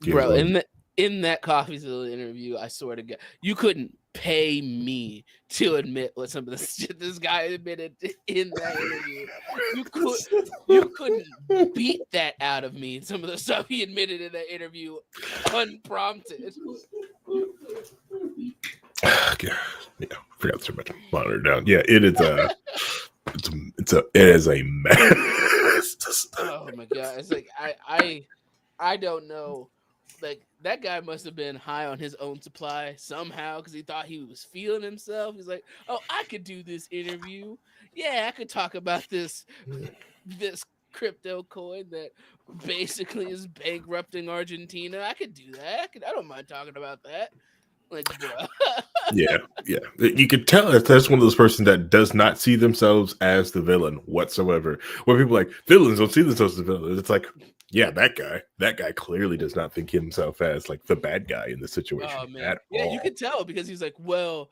Yeah, bro. In that CoffeeZilla interview, I swear to God, you couldn't pay me to admit what some of the shit this guy admitted in that interview. You couldn't beat that out of me. Some of the stuff he admitted in that interview, unprompted. yeah, forgot to turn my monitor down. Yeah, it is it is a mess. Oh my God, it's like I don't know. Like that guy must have been high on his own supply somehow because he thought he was feeling himself. He's like, "Oh, I could do this interview. Yeah, I could talk about this crypto coin that basically is bankrupting Argentina. I could do that. I don't mind talking about that." Like, bro. Yeah. You could tell that that's one of those persons that does not see themselves as the villain whatsoever. Where people are like villains don't see themselves as the villain. It's like, yeah, that guy clearly does not think himself as like the bad guy in the situation Oh man, at yeah, you all. could tell because he's like, "Well,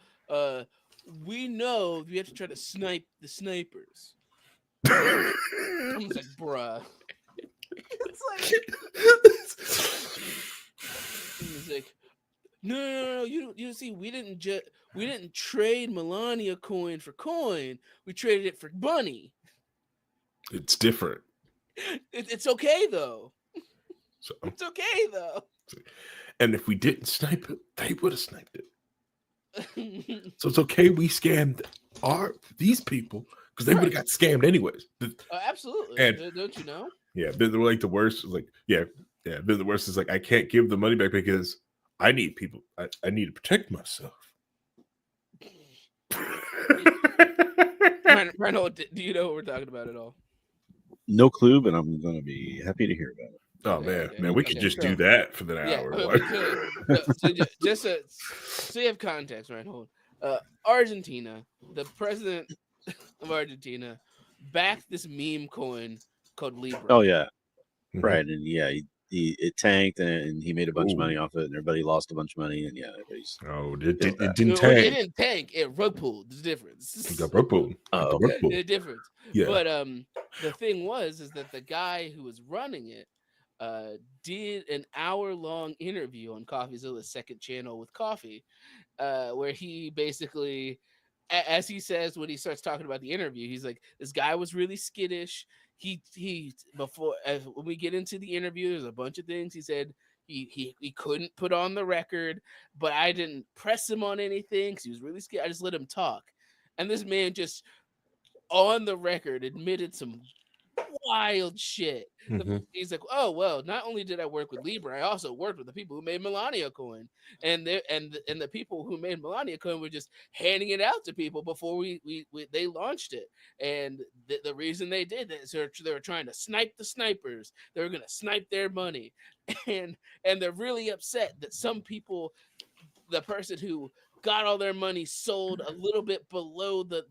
we know we have to try to snipe the snipers." I'm just like, bruh. It's like he's like, no. You see, we didn't trade Melania coin for coin. We traded it for money. It's different. It's okay though. So, It's okay though. and if we didn't snipe it, they would have sniped it. So it's okay we scammed these people because they would have got scammed anyways. Absolutely. And Don't you know? yeah, they're like the worst. Like they're the worst is like I can't give the money back because I need people. I need to protect myself. Reinhold, do you know what we're talking about at all? No clue, but I'm going to be happy to hear about it. Oh man, we could just do that for the hour. Yeah, we could. So you have context, Reinhold. Argentina, the president of Argentina, backed this meme coin called Libra. Oh yeah, right, and yeah, it tanked, and he made a bunch of money off it, and everybody lost a bunch of money, and yeah, everybody's it didn't tank. It didn't tank. It rug pulled. There's a difference. It got rug pulled. Oh, okay. There's a difference. Yeah. But the thing is that the guy who was running it did an hour-long interview on CoffeeZilla's second channel with Coffee, where he basically, as he says when he starts talking about the interview, he's like, this guy was really skittish. He before when we get into the interview, there's a bunch of things he said he couldn't put on the record, but I didn't press him on anything because he was really scared. I just let him talk, and this man just on the record admitted some wild shit. He's like, oh well, not only did I work with Libra, I also worked with the people who made Melania coin, and the people who made Melania coin were just handing it out to people before they launched it. And the reason they did that is they were trying to snipe the snipers. They were gonna snipe their money, and they're really upset that some people, the person who got all their money sold a little bit below the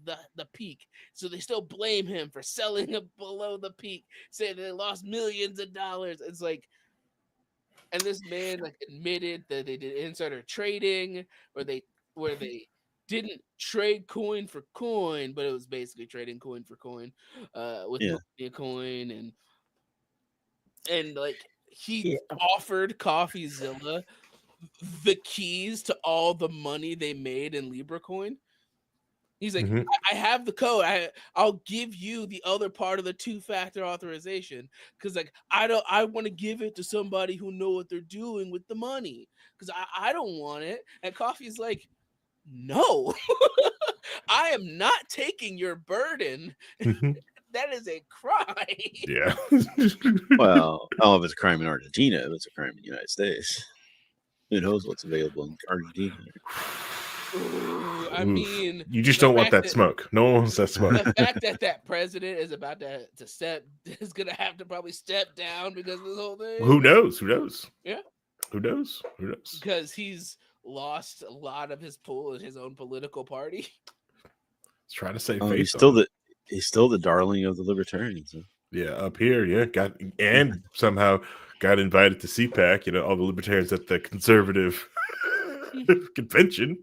peak. So they still blame him for selling it below the peak, saying they lost millions of dollars. It's like, and this man like admitted that they did insider trading where they didn't trade coin for coin, but it was basically trading coin for coin with a coin, and like he offered CoffeeZilla the keys to all the money they made in Libra coin. He's like, I have the code. I'll give you the other part of the 2-factor authorization because like I want to give it to somebody who know what they're doing with the money because I don't want it. And Coffee's like, no, I am not taking your burden. That is a crime. Yeah. Well, I don't know if it's a crime in Argentina. If it's a crime in the United States. Who knows what's available in Argentina? Ooh, I mean, you just don't want that smoke. No one wants that smoke. The fact that president is about to is gonna have to probably step down because of this whole thing. Who knows? Yeah. Who knows? Because he's lost a lot of his pull in his own political party. He's trying to save face. He's still the darling of the libertarians. Huh? Yeah, up here, somehow got invited to CPAC, all the libertarians at the conservative convention.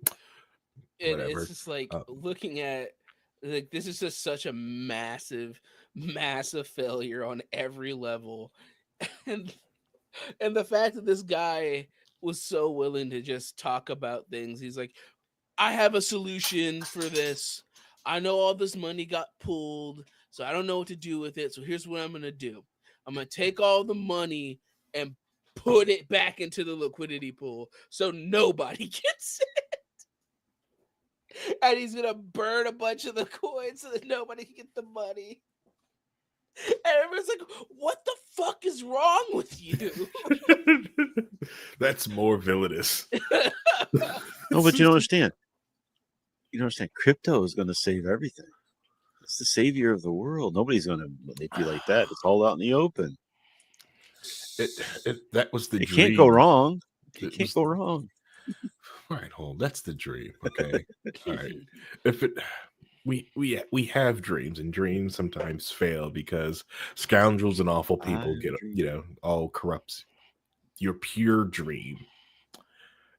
And it's just like looking at like this is just such a massive failure on every level. And And the fact that this guy was so willing to just talk about things, he's like, I have a solution for this. I know all this money got pulled, so I don't know what to do with it. So here's what I'm going to do. I'm going to take all the money and put it back into the liquidity pool so nobody gets it. And he's going to burn a bunch of the coins so that nobody can get the money. And everyone's like, what the fuck is wrong with you? That's more villainous. No, but you don't understand. You don't understand. Crypto is going to save everything. It's the savior of the world. Nobody's going to manipulate that. It's all out in the open. That was the It dream. can't go wrong. It can't go wrong. All right, hold. That's the dream. Okay. All right. If it, we have dreams, and dreams sometimes fail because scoundrels and awful people get all corrupts your pure dream.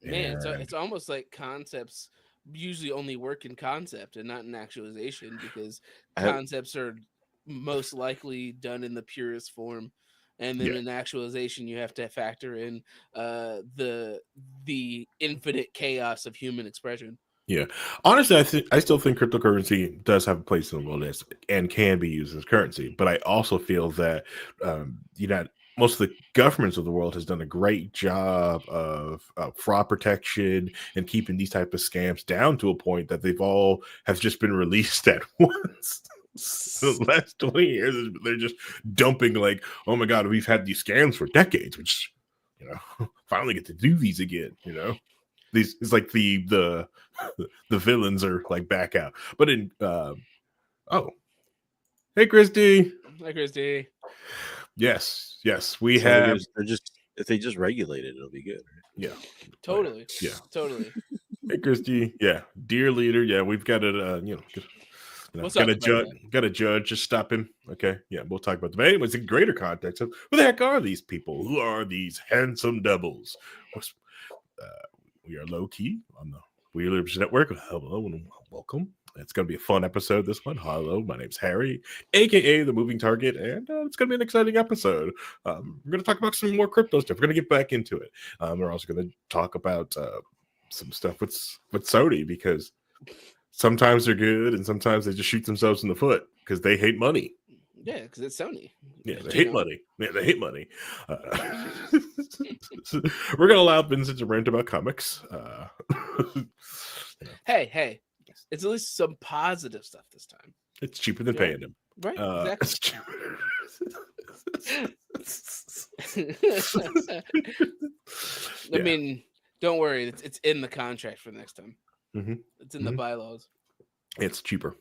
Man, so it's almost like concepts usually only work in concept and not in actualization, because concepts are most likely done in the purest form, and then in actualization you have to factor in the infinite chaos of human expression. Yeah, honestly, I still think cryptocurrency does have a place in the world and can be used as currency. But I also feel that most of the governments of the world has done a great job of fraud protection and keeping these type of scams down to a point that they've all have just been released at once. The last 20 years, they're just dumping like, oh my god, we've had these scams for decades, which finally get to do these again. These it's like the villains are like back out. But in hey Christy. Hi Christy. Yes, we have. They're just, if they just regulate it, it'll be good. Yeah, totally. Yeah, totally. Hey Christy. Yeah, dear leader. Yeah, we've got to got a judge. Just stop him. Okay. Yeah, we'll talk about that. But anyways, in greater context of who the heck are these people? Who are these handsome devils? We are low key on the wiiwdest Network. Hello and welcome. It's going to be a fun episode, this one. Hello, my name's Harry, a.k.a. The Moving Target, and it's going to be an exciting episode. We're going to talk about some more crypto stuff. We're going to get back into it. We're also going to talk about some stuff with Sony, because sometimes they're good and sometimes they just shoot themselves in the foot because they hate money. Yeah, because it's Sony. Yeah, they hate money. Yeah, they hate money. We're going to allow Vincent to rant about comics. Hey. It's at least some positive stuff this time. It's cheaper than paying him. Right, exactly. I mean, don't worry. It's in the contract for next time. Mm-hmm. It's in the bylaws. It's cheaper.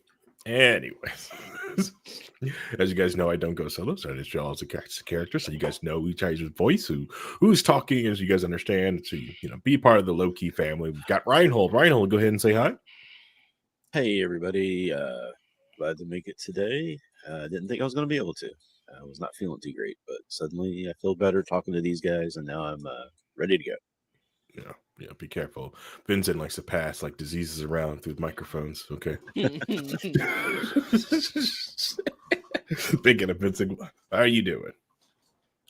Anyways, as you guys know, I don't go solo, so I just draw as a character, so you guys know each other's voice, who's talking, as you guys understand, to be part of the low key family. We've got Reinhold. Reinhold, go ahead and say hi. Hey everybody, glad to make it today. Didn't think I was going to be able to. I was not feeling too great, but suddenly I feel better talking to these guys, and now I'm ready to go. Yeah, be careful. Vincent likes to pass like diseases around through microphones. Okay. Thinking of Vincent, how are you doing?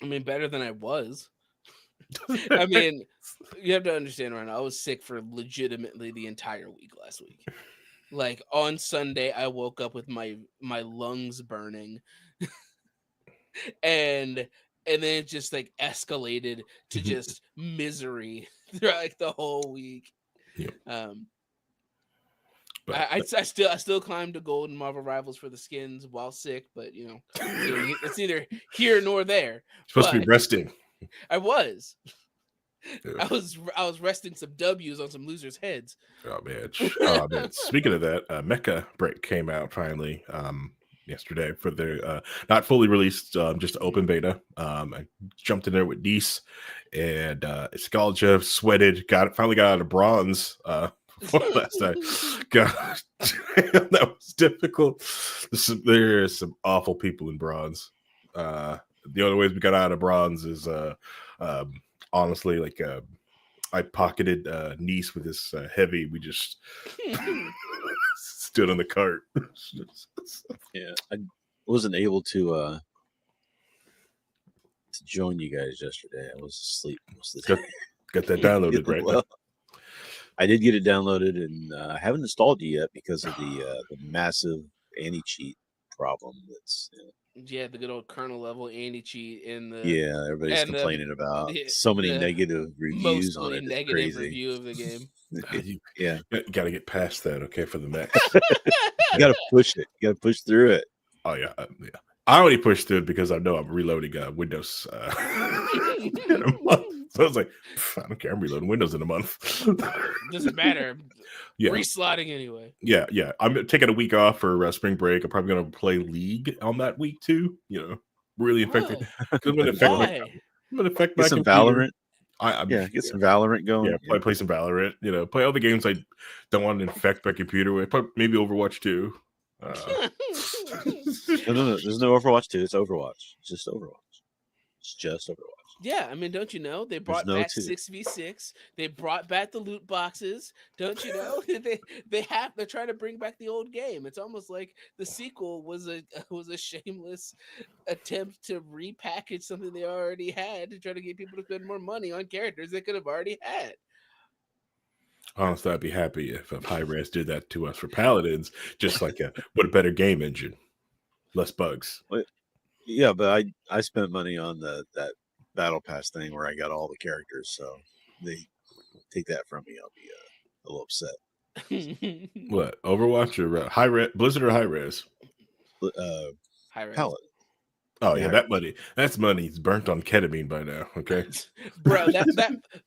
I mean, better than I was. I mean, you have to understand, Ryan, I was sick for legitimately the entire week last week. Like on Sunday, I woke up with my lungs burning, and then it just like escalated to just misery throughout like the whole week. Yep. I still climbed to gold in Marvel Rivals for the skins while sick, but it's neither here nor there. Supposed to be resting. I was. I was resting some W's on some losers' heads. Oh man. Speaking of that, Mecha Break came out finally yesterday for their not fully released, just open beta. I jumped in there with Deese and Skalja sweated, finally got out of bronze last night. God, that was difficult. There are some awful people in bronze. The only ways we got out of bronze is honestly, like I pocketed Nice with this heavy. We just stood on the cart. Yeah, I wasn't able to to join you guys yesterday. I was asleep most of the day. Got that downloaded right now. I did get it downloaded, and I haven't installed it yet because of the massive anti-cheat problem. That's Yeah, the good old kernel level anti-cheat in the everybody's and complaining about so many negative reviews on mostly it. It's negative crazy. review of the game. You got to get past that, okay, for the Macs. You got to push it. You got to push through it. Oh yeah. I already pushed through it because I know I'm reloading Windows in a month. So I was like, I don't care. I'm reloading Windows in a month. Doesn't matter. Yeah. Reslotting anyway. Yeah. I'm taking a week off for spring break. I'm probably going to play League on that week too. Really infected. I'm going to affect my some computer. Valorant. Get some Valorant going. Yeah, play some Valorant. Play all the games I don't want to infect my computer with. Maybe Overwatch 2. No. There's no Overwatch 2. It's Overwatch. It's just Overwatch. It's just Overwatch. Yeah, I mean, don't you know they brought back 6v6? They brought back the loot boxes. Don't you know they're trying to bring back the old game. It's almost like the sequel was a shameless attempt to repackage something they already had to try to get people to spend more money on characters they could have already had. Honestly, I'd be happy if Hi-Res did that to us for Paladins, just like a better game engine, less bugs. Yeah, but I spent money on that Battle Pass thing where I got all the characters, so they take that from me, I'll be a little upset. What, Overwatch or Hi-Res, Blizzard or Hi-Res? Hi-Res. Paladin. Oh yeah, that's money. It's burnt on ketamine by now. Okay, bro,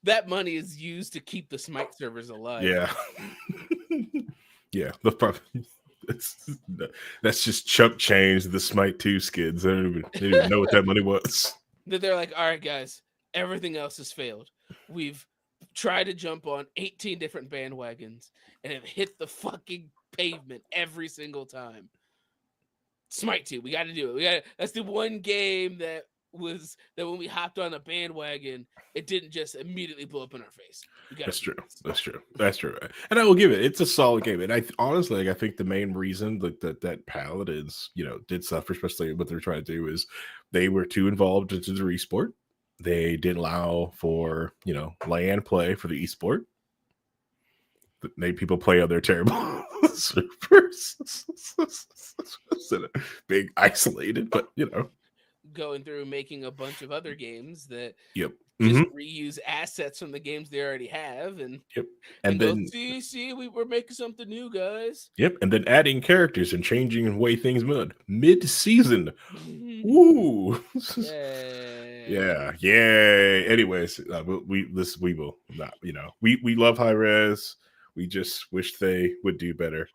that money is used to keep the Smite servers alive. Yeah, yeah. That's just chump change. The Smite 2 skids. They didn't even know what that money was. They're like, all right, guys, everything else has failed. We've tried to jump on 18 different bandwagons and have hit the fucking pavement every single time. Smite 2, we got to do it. That's the one game that when we hopped on a bandwagon, it didn't just immediately blow up in our face. That's true. And I will give it. It's a solid game. And I honestly, I think the main reason that Paladins, did suffer, especially what they're trying to do, is they were too involved into the esport. They didn't allow for LAN play for the esport. That made people play on their terrible servers. Big isolated, but going through making a bunch of other games that just reuse assets from the games they already have, and then see, we were making something new, guys. And then adding characters and changing the way things mid-season. Woo! Yeah. Anyways, we will not. We love Hi-Res. We just wish they would do better.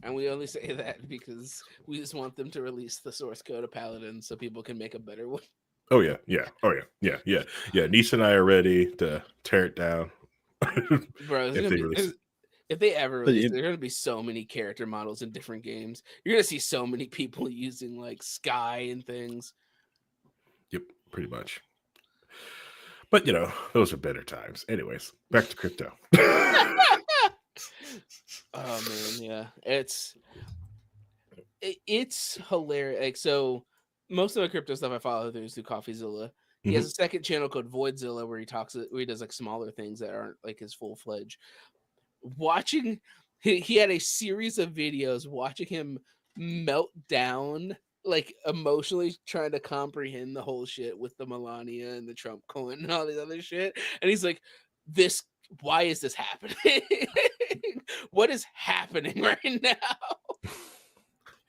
And we only say that because we just want them to release the source code of Paladin so people can make a better one. Oh yeah. Nisha and I are ready to tear it down. Bro, if they ever release, there are going to be so many character models in different games. You're going to see so many people using like Sky and things. Yep, pretty much. But those are better times. Anyways, back to crypto. Oh man, yeah, it's hilarious. Like, so most of the crypto stuff I follow through is through CoffeeZilla. He has a second channel called Voidzilla where he does like smaller things that aren't like his full-fledged. Watching, he had a series of videos watching him melt down, like emotionally trying to comprehend the whole shit with the Melania and the Trump coin and all this other shit. And he's like, why is this happening? What is happening right now?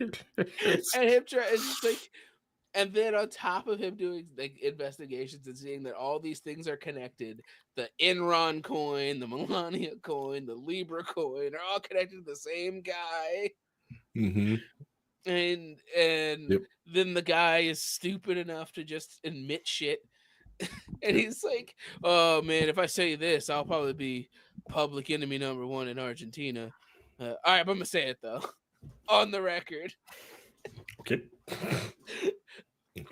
And him and then on top of him doing like investigations and seeing that all these things are connected, the Enron coin, the Melania coin, the Libra coin are all connected to the same guy. And then the guy is stupid enough to just admit shit. And he's like, oh man, if I say this, I'll probably be public enemy number 1 in Argentina. All right, but I'm gonna say it though, on the record. Okay.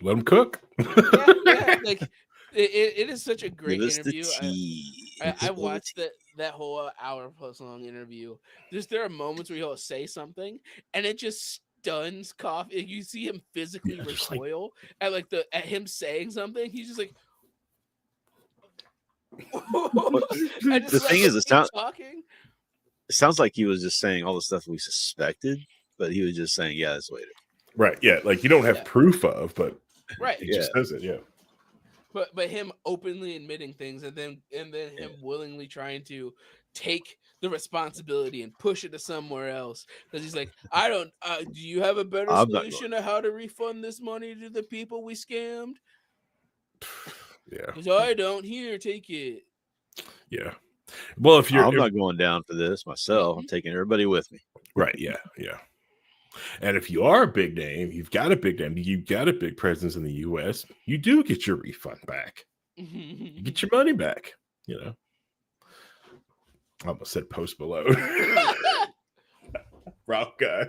Let him cook. yeah, like it is such a great interview. I watched that whole hour plus long interview. There are moments where he'll say something and it just stuns Coffee. You see him physically Yeah, just like- recoil at him saying something. He's just like, and The thing is, talking. it sounds like he was just saying all the stuff we suspected, but he was just saying, "Yeah, that's the way it is." Right. Yeah. Like you don't have proof of, but Right. he just says it. Yeah. But him openly admitting things and then him willingly trying to take the responsibility and push it to somewhere else because he's like, I don't. Do you have a better solution of how to refund this money to the people we scammed? Yeah. Because I don't. Here, take it. Yeah. Well, I'm not going down for this myself. I'm taking everybody with me. Right. Yeah. Yeah. And if you are a big name, you've got a big name, you've got a big presence in the US, you do get your refund back. You get your money back, you know. I almost said Post Malone. Rock guy.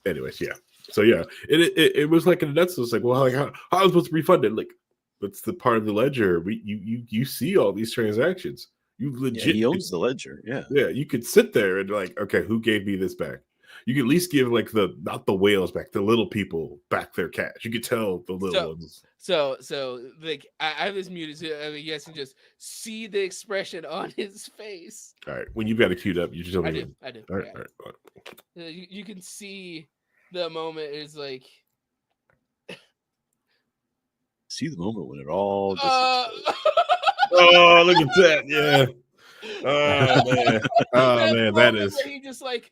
Anyways, yeah. So yeah, it was like in a nutshell. It's like, well, like how am I supposed to refund it? Like, that's the part of the ledger. You see all these transactions. You legit he owns the ledger. Yeah. Yeah, you could sit there and like, okay, who gave me this back? You could at least give like not the whales back, the little people back their cash. You could tell the little ones. So like I have this muted. So, I mean, you guys can just see the expression on his face. All right, when you've got it queued up, you just tell me. I do. All right, all right. You can see the moment is like. See the moment when it all just oh, look at that! Yeah. Oh man! Oh man! That is. He just like.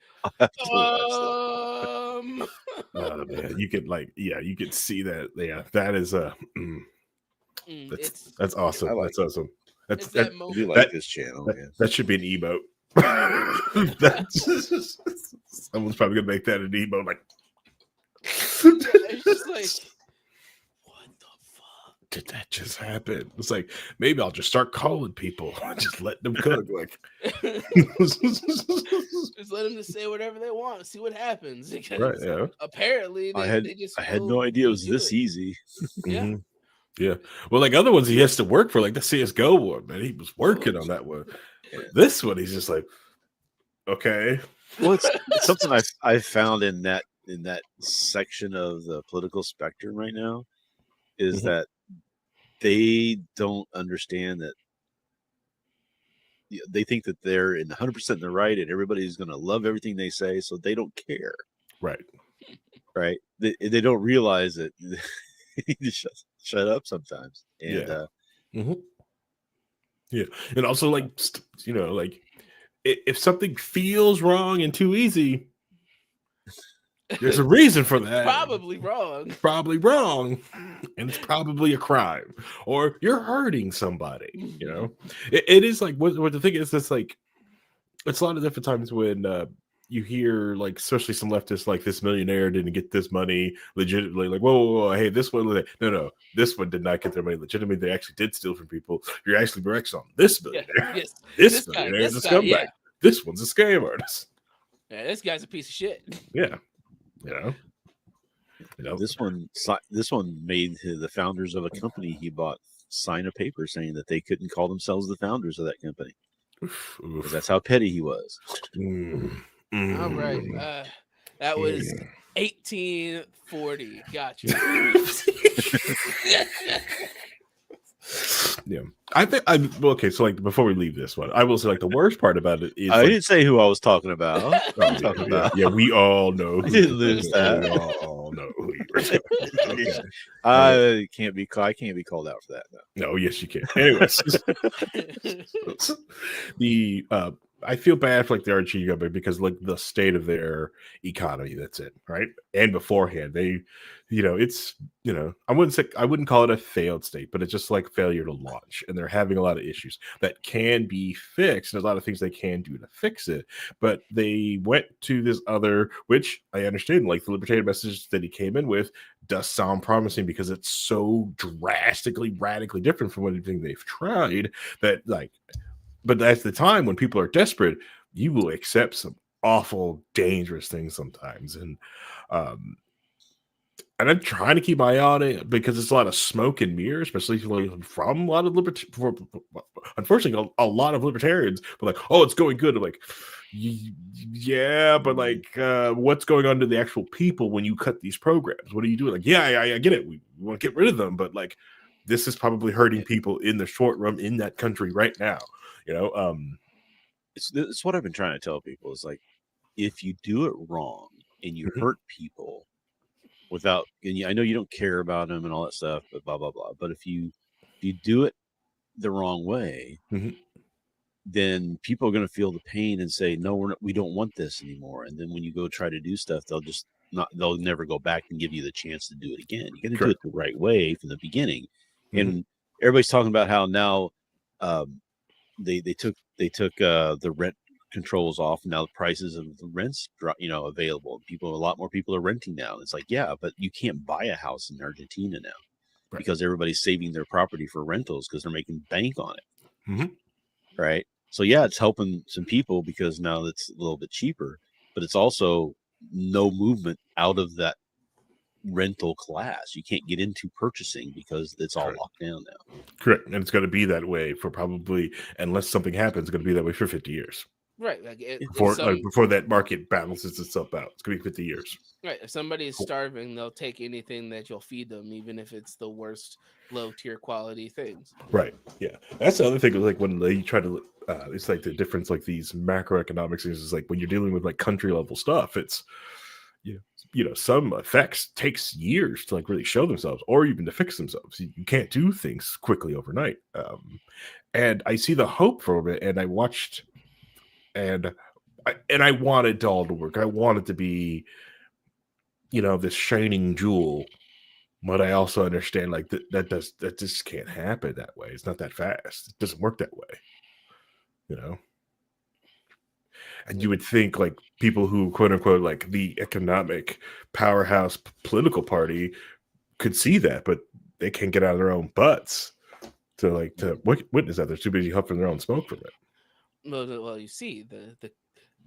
Oh man! You could you could see that. Yeah, that is that's awesome. That's awesome. That's that I do like this channel. That should be an emote. Someone's probably gonna make that an emote. Like, it's just like. Did that just happen? It's like maybe I'll just start calling people, just let them cook. Like, just let them just say whatever they want, see what happens. Because right? Yeah. Apparently, I had no idea it was this easy. Yeah. Mm-hmm. Yeah. Well, like other ones, he has to work for, like the CS:GO one. Man, he was working on that one. But this one, he's just like, okay. Well, it's something I found in that section of the political spectrum right now is that they don't understand that they think that they're in 100% in the right and everybody's going to love everything they say, so they don't care. Right. They don't realize that they need to shut up sometimes. And yeah, and also like like if something feels wrong and too easy, there's a reason for that. Probably wrong. And it's probably a crime, or you're hurting somebody. You know, it is like what the thing is. It's like it's a lot of different times when you hear like, especially some leftists, like this millionaire didn't get this money legitimately. Like, whoa, hey, this one, no, this one did not get their money legitimately. They actually did steal from people. You're actually correct on this millionaire. Yes. This millionaire is a scumbag. Yeah. This one's a scam artist. Yeah, this guy's a piece of shit. Yeah. This one made the founders of a company he bought sign a paper saying that they couldn't call themselves the founders of that company. Because that's how petty he was. All right. That was 1840. Gotcha. Yeah, I think okay. So, like, before we leave this one, I will say, like, the worst part about it is I didn't say who I was talking about. Yeah, we all know. I didn't lose that. We all know who you were. Okay. I can't be called out for that. No, yes, you can. Anyways, I feel bad for like the RG government because like the state of their economy that's it, right? And beforehand, they, it's, I wouldn't call it a failed state, but it's just like failure to launch. And they're having a lot of issues that can be fixed. There's a lot of things they can do to fix it. But they went to this other, which I understand, like the libertarian message that he came in with does sound promising because it's so drastically, radically different from anything they've tried that like, but at the time when people are desperate, you will accept some awful, dangerous things sometimes. And and I'm trying to keep my eye on it because it's a lot of smoke and mirrors, especially from a lot of unfortunately, a lot of libertarians. But like, oh, it's going good. I'm like, yeah, but like, what's going on to the actual people when you cut these programs? What are you doing? Like, yeah, I get it. We want to get rid of them, but like, this is probably hurting people in the short run in that country right now. You know, It's what I've been trying to tell people is like, if you do it wrong and you Mhm. hurt people without, I know you don't care about them and all that stuff, but blah blah blah. But if you do it the wrong way, Mhm. then people are going to feel the pain and say, no, we don't want this anymore. And then when you go try to do stuff, they'll never go back and give you the chance to do it again. You got to do it Correct. the right way from the beginning. Mhm. And everybody's talking about how now they took the rent controls off, and now the prices of the rents available. A lot more people are renting now. It's like, yeah, but you can't buy a house in Argentina now Right. because everybody's saving their property for rentals because they're making bank on it. Mhm. Right. So yeah, it's helping some people because now it's a little bit cheaper, but it's also no movement out of that rental class. You can't get into purchasing because it's all Correct. locked down now. Correct. And it's going to be that way for probably, unless something happens, it's going to be that way for 50 years. Right. Like if Before that market balances itself out. It's going to be 50 years. Right. If somebody is starving, they'll take anything that you'll feed them, even if it's the worst low tier quality things. Right. Yeah. That's the other thing. Like when they try to, it's like the difference, like these macroeconomics things is like when you're dealing with like country level stuff, it's, some effects takes years to like really show themselves or even to fix themselves. You can't do things quickly overnight. And I see the hope from it, and I watched, and I wanted it all to work. I wanted to be, this shining jewel, but I also understand like that just can't happen that way. It's not that fast. It doesn't work that way. And you would think like people who quote unquote like the economic powerhouse political party could see that, but they can't get out of their own butts to witness that. They're too busy huffing their own smoke from it. Well, you see, the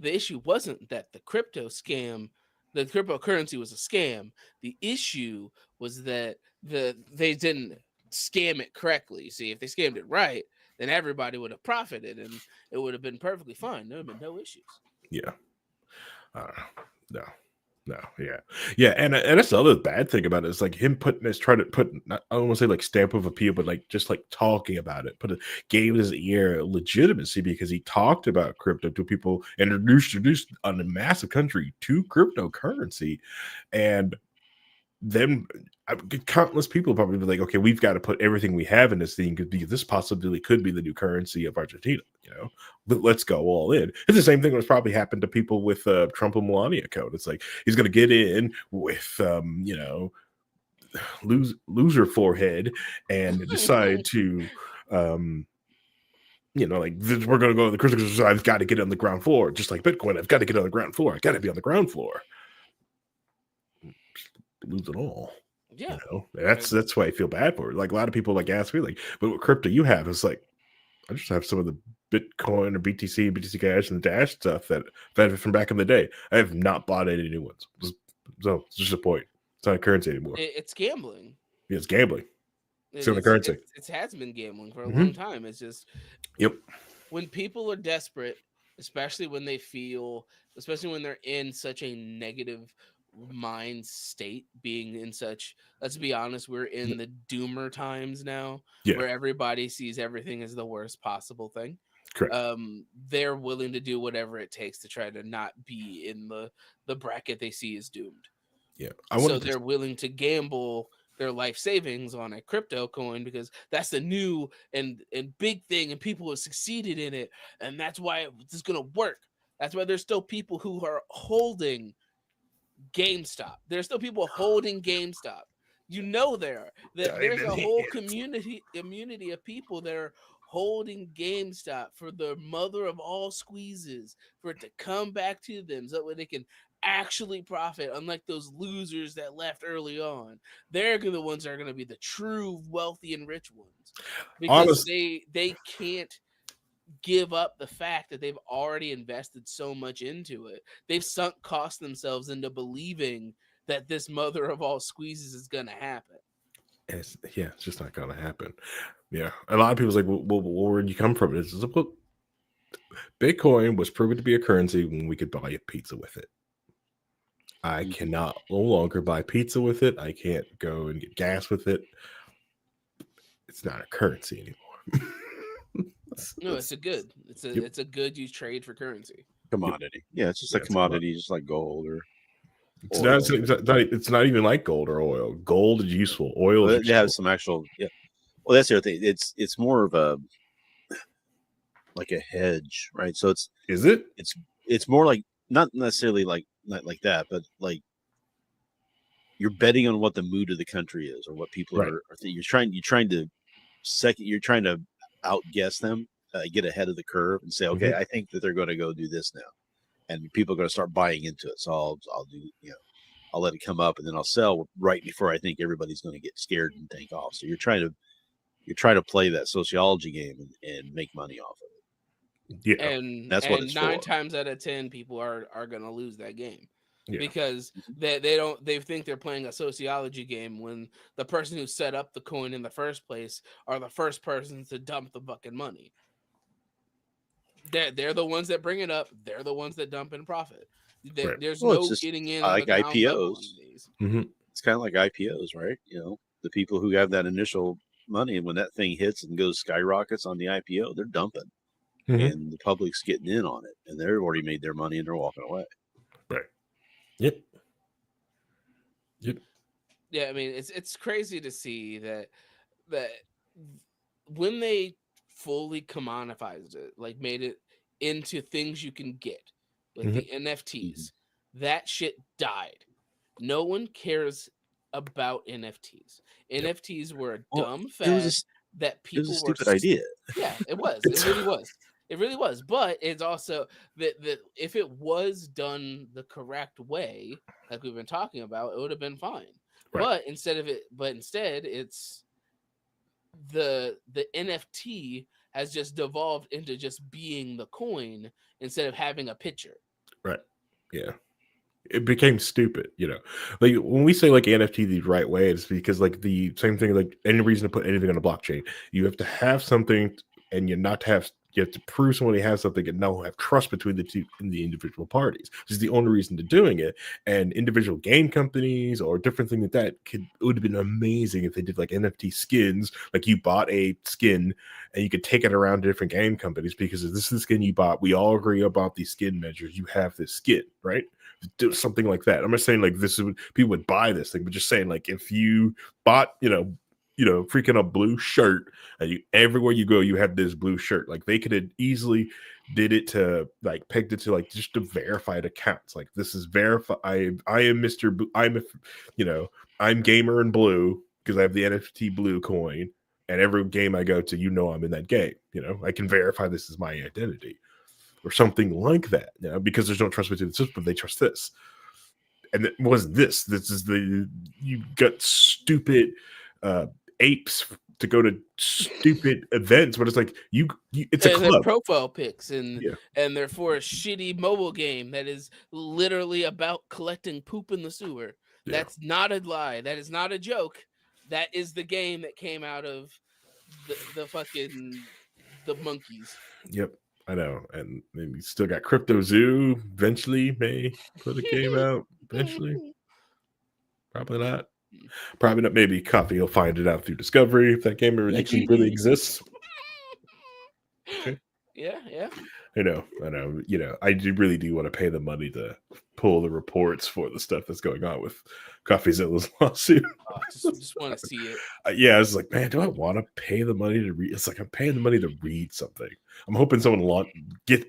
issue wasn't that the cryptocurrency was a scam. The issue was that they didn't scam it correctly. See, if they scammed it right, then everybody would have profited, and it would have been perfectly fine. There would have been no issues. Yeah. No, yeah, and that's the other bad thing about it is like him trying to put, I don't want to say like stamp of appeal, but like just like talking about it, gave his ear legitimacy because he talked about crypto to people and introduced on a massive country to cryptocurrency, and then countless people probably be like, okay, we've got to put everything we have in this thing because this possibly could be the new currency of Argentina. Let's go all in. It's the same thing that's probably happened to people with Trump and Melania code. It's like he's going to get in with loser forehead and decide to like we're going to go to the critical side. I've got to get on the ground floor, just like Bitcoin. I've got to get on the ground floor. I got to be on the ground floor. Lose it all. Yeah, that's why I feel bad for it. Like a lot of people like ask me like, but what crypto you have? It's like I just have some of the Bitcoin or BTC Cash and the Dash stuff that I've had from back in the day. I have not bought any new ones. So it's just a point. It's not a currency anymore. It's gambling. Yeah, it's gambling. It's on the currency. It has been gambling for a long time. It's just when people are desperate, especially when they're in such a negative mind state, being in such, let's be honest, we're in the doomer times now, where everybody sees everything as the worst possible thing. Correct. They're willing to do whatever it takes to try to not be in the bracket they see as doomed. Yeah. So they're willing to gamble their life savings on a crypto coin because that's the new and big thing, and people have succeeded in it, and that's why it's going to work. That's why there's still people who are holding GameStop. There's still people holding GameStop. There's a whole community of people that are holding GameStop for the mother of all squeezes, for it to come back to them so that they can actually profit, unlike those losers that left early on. They're the ones that are going to be the true wealthy and rich ones, because they can't give up the fact that they've already invested so much into it. They've sunk cost themselves into believing that this mother of all squeezes is gonna happen. And it's just not gonna happen. Yeah, a lot of people's like, well, where did you come from? It's like, well, Bitcoin was proven to be a currency when we could buy a pizza with it. I cannot no longer buy pizza with it. I can't go and get gas with it. It's not a currency anymore. No, it's a good. It's a good you trade for currency. Commodity. Yeah, it's just a commodity, just like gold or oil. It's not even like gold or oil. Gold is useful. Oil is useful. They have some actual. Yeah. Well, that's the other thing. It's more of a like a hedge, right? So is it? It's more like not necessarily not like that, but like you're betting on what the mood of the country is or what people are thinking. You're trying to outguess them, get ahead of the curve, and say, okay, I think that they're going to go do this now, and people are going to start buying into it. So I'll do, I'll let it come up, and then I'll sell right before I think everybody's going to get scared and take off. So you're trying to play that sociology game and make money off of it. Yeah, and that's what it's 9 for. times out of 10 people are going to lose that game. Yeah. Because they think they're playing a sociology game when the person who set up the coin in the first place are the first person to dump the fucking money. They're the ones that bring it up. They're the ones that dump in profit. There's no getting in like IPOs. Mm-hmm. It's kind of like IPOs, right? The people who have that initial money, and when that thing hits and goes skyrockets on the IPO, they're dumping, and the public's getting in on it, and they've already made their money and they're walking away. Right. Yep. Yeah, I mean it's crazy to see that when they fully commoditized it, like made it into things you can get with the NFTs, that shit died. No one cares about NFTs. NFTs were a dumb fad that people were. It was a stupid idea. Yeah, it was. It really was. It really was, but it's also that if it was done the correct way, like we've been talking about, it would have been fine. Right. But instead, it's the NFT has just devolved into just being the coin instead of having a picture. Right. Yeah. It became stupid, like when we say like NFT the right way, it's because like the same thing, like any reason to put anything on a blockchain, you have to have something, and you have to prove somebody has something and now have trust between the two in the individual parties. This is the only reason to doing it. And individual game companies or different things like that it would have been amazing if they did like NFT skins, like you bought a skin and you could take it around to different game companies because if this is the skin you bought, we all agree about these skin measures. You have this skin, right? Do something like that. I'm not saying like this is people would buy this thing, but just saying like if you bought, freaking a blue shirt, and everywhere you go, you have this blue shirt. Like they could have easily did it to like pegged it to like just to verified accounts. Like this is verified. I am Mr. I'm gamer in blue because I have the NFT blue coin, and every game I go to, I'm in that game. I can verify this is my identity. Or something like that, because there's no trust between the system, they trust this. And it was this. This is you got stupid apes to go to stupid events, but it's like it's a club. Profile pics and they're for a shitty mobile game that is literally about collecting poop in the sewer. Yeah. That's not a lie. That is not a joke. That is the game that came out of the fucking the monkeys. Yep. I know, and then we still got Crypto Zoo. Eventually, may put a game out. Eventually, probably not. Probably not. Maybe Coffee will find it out through Discovery if that game actually really exists. Okay. Yeah. I know. I really do want to pay the money to pull the reports for the stuff that's going on with CoffeeZilla's lawsuit. Oh, just want to see it. I was like, man, do I want to pay the money to read? It's like I'm paying the money to read something. I'm hoping someone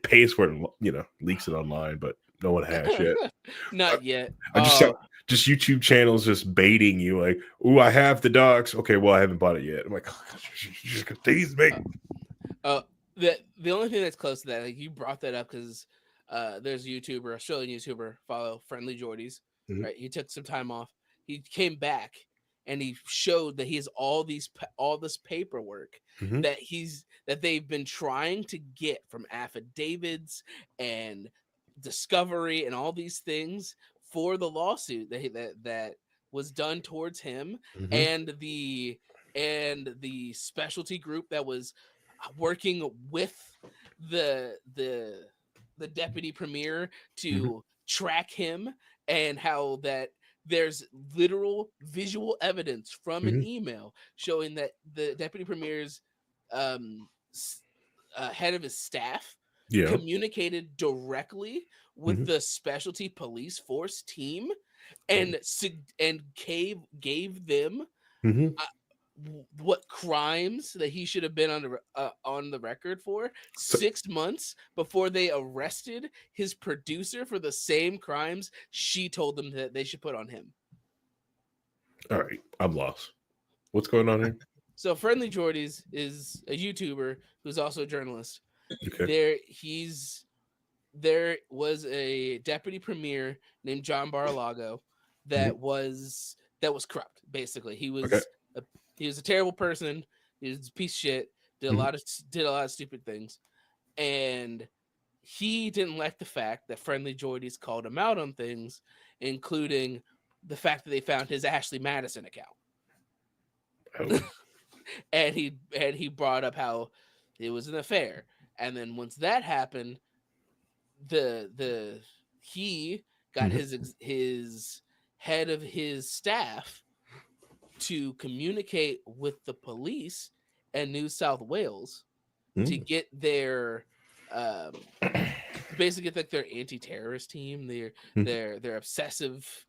pays for it, leaks it online, but no one has yet. Not yet. I just YouTube channels just baiting you, like, "Ooh, I have the docs." Okay, well, I haven't bought it yet. I'm like, just tease me. The only thing that's close to that, like you brought that up because there's a YouTuber, Australian YouTuber, follow Friendly Jordies. Right, he took some time off. He came back and he showed that he has all this paperwork that they've been trying to get from affidavits and Discovery and all these things for the lawsuit that was done towards him Mhm. and the specialty group that was working with the deputy premier to track him, and how that there's literal visual evidence from an email showing that the deputy premier's head of his staff Yeah. communicated directly with the specialty police force team and gave them what crimes that he should have been on the record for 6 months before they arrested his producer for the same crimes she told them that they should put on him. All right, I'm lost. What's going on here? So Friendly Jordies is a YouTuber who's also a journalist. Okay. There was a deputy premier named John Bar-a-Lago that was corrupt. Basically, he was a terrible person. He was a piece of shit. Did a lot of stupid things, and he didn't like the fact that Friendly Jordies called him out on things, including the fact that they found his Ashley Madison account. Oh. and he brought up how it was an affair, and then once that happened, he got his head of his staff to communicate with the police and New South Wales to get their basically get like their anti-terrorist team, their obsessive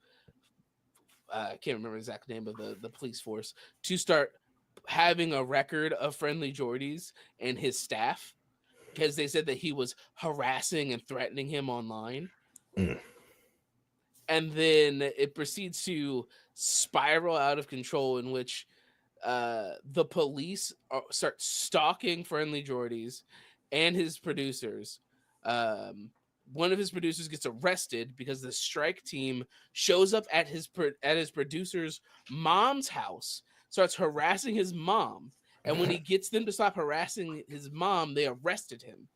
I can't remember the exact name of the police force, to start having a record of Friendly Jordies and his staff, because they said that he was harassing and threatening him online. And then it proceeds to spiral out of control, in which the police start stalking Friendly Jordies and his producers. One of his producers gets arrested because the strike team shows up at his producer's mom's house, starts harassing his mom, and when he gets them to stop harassing his mom, they arrested him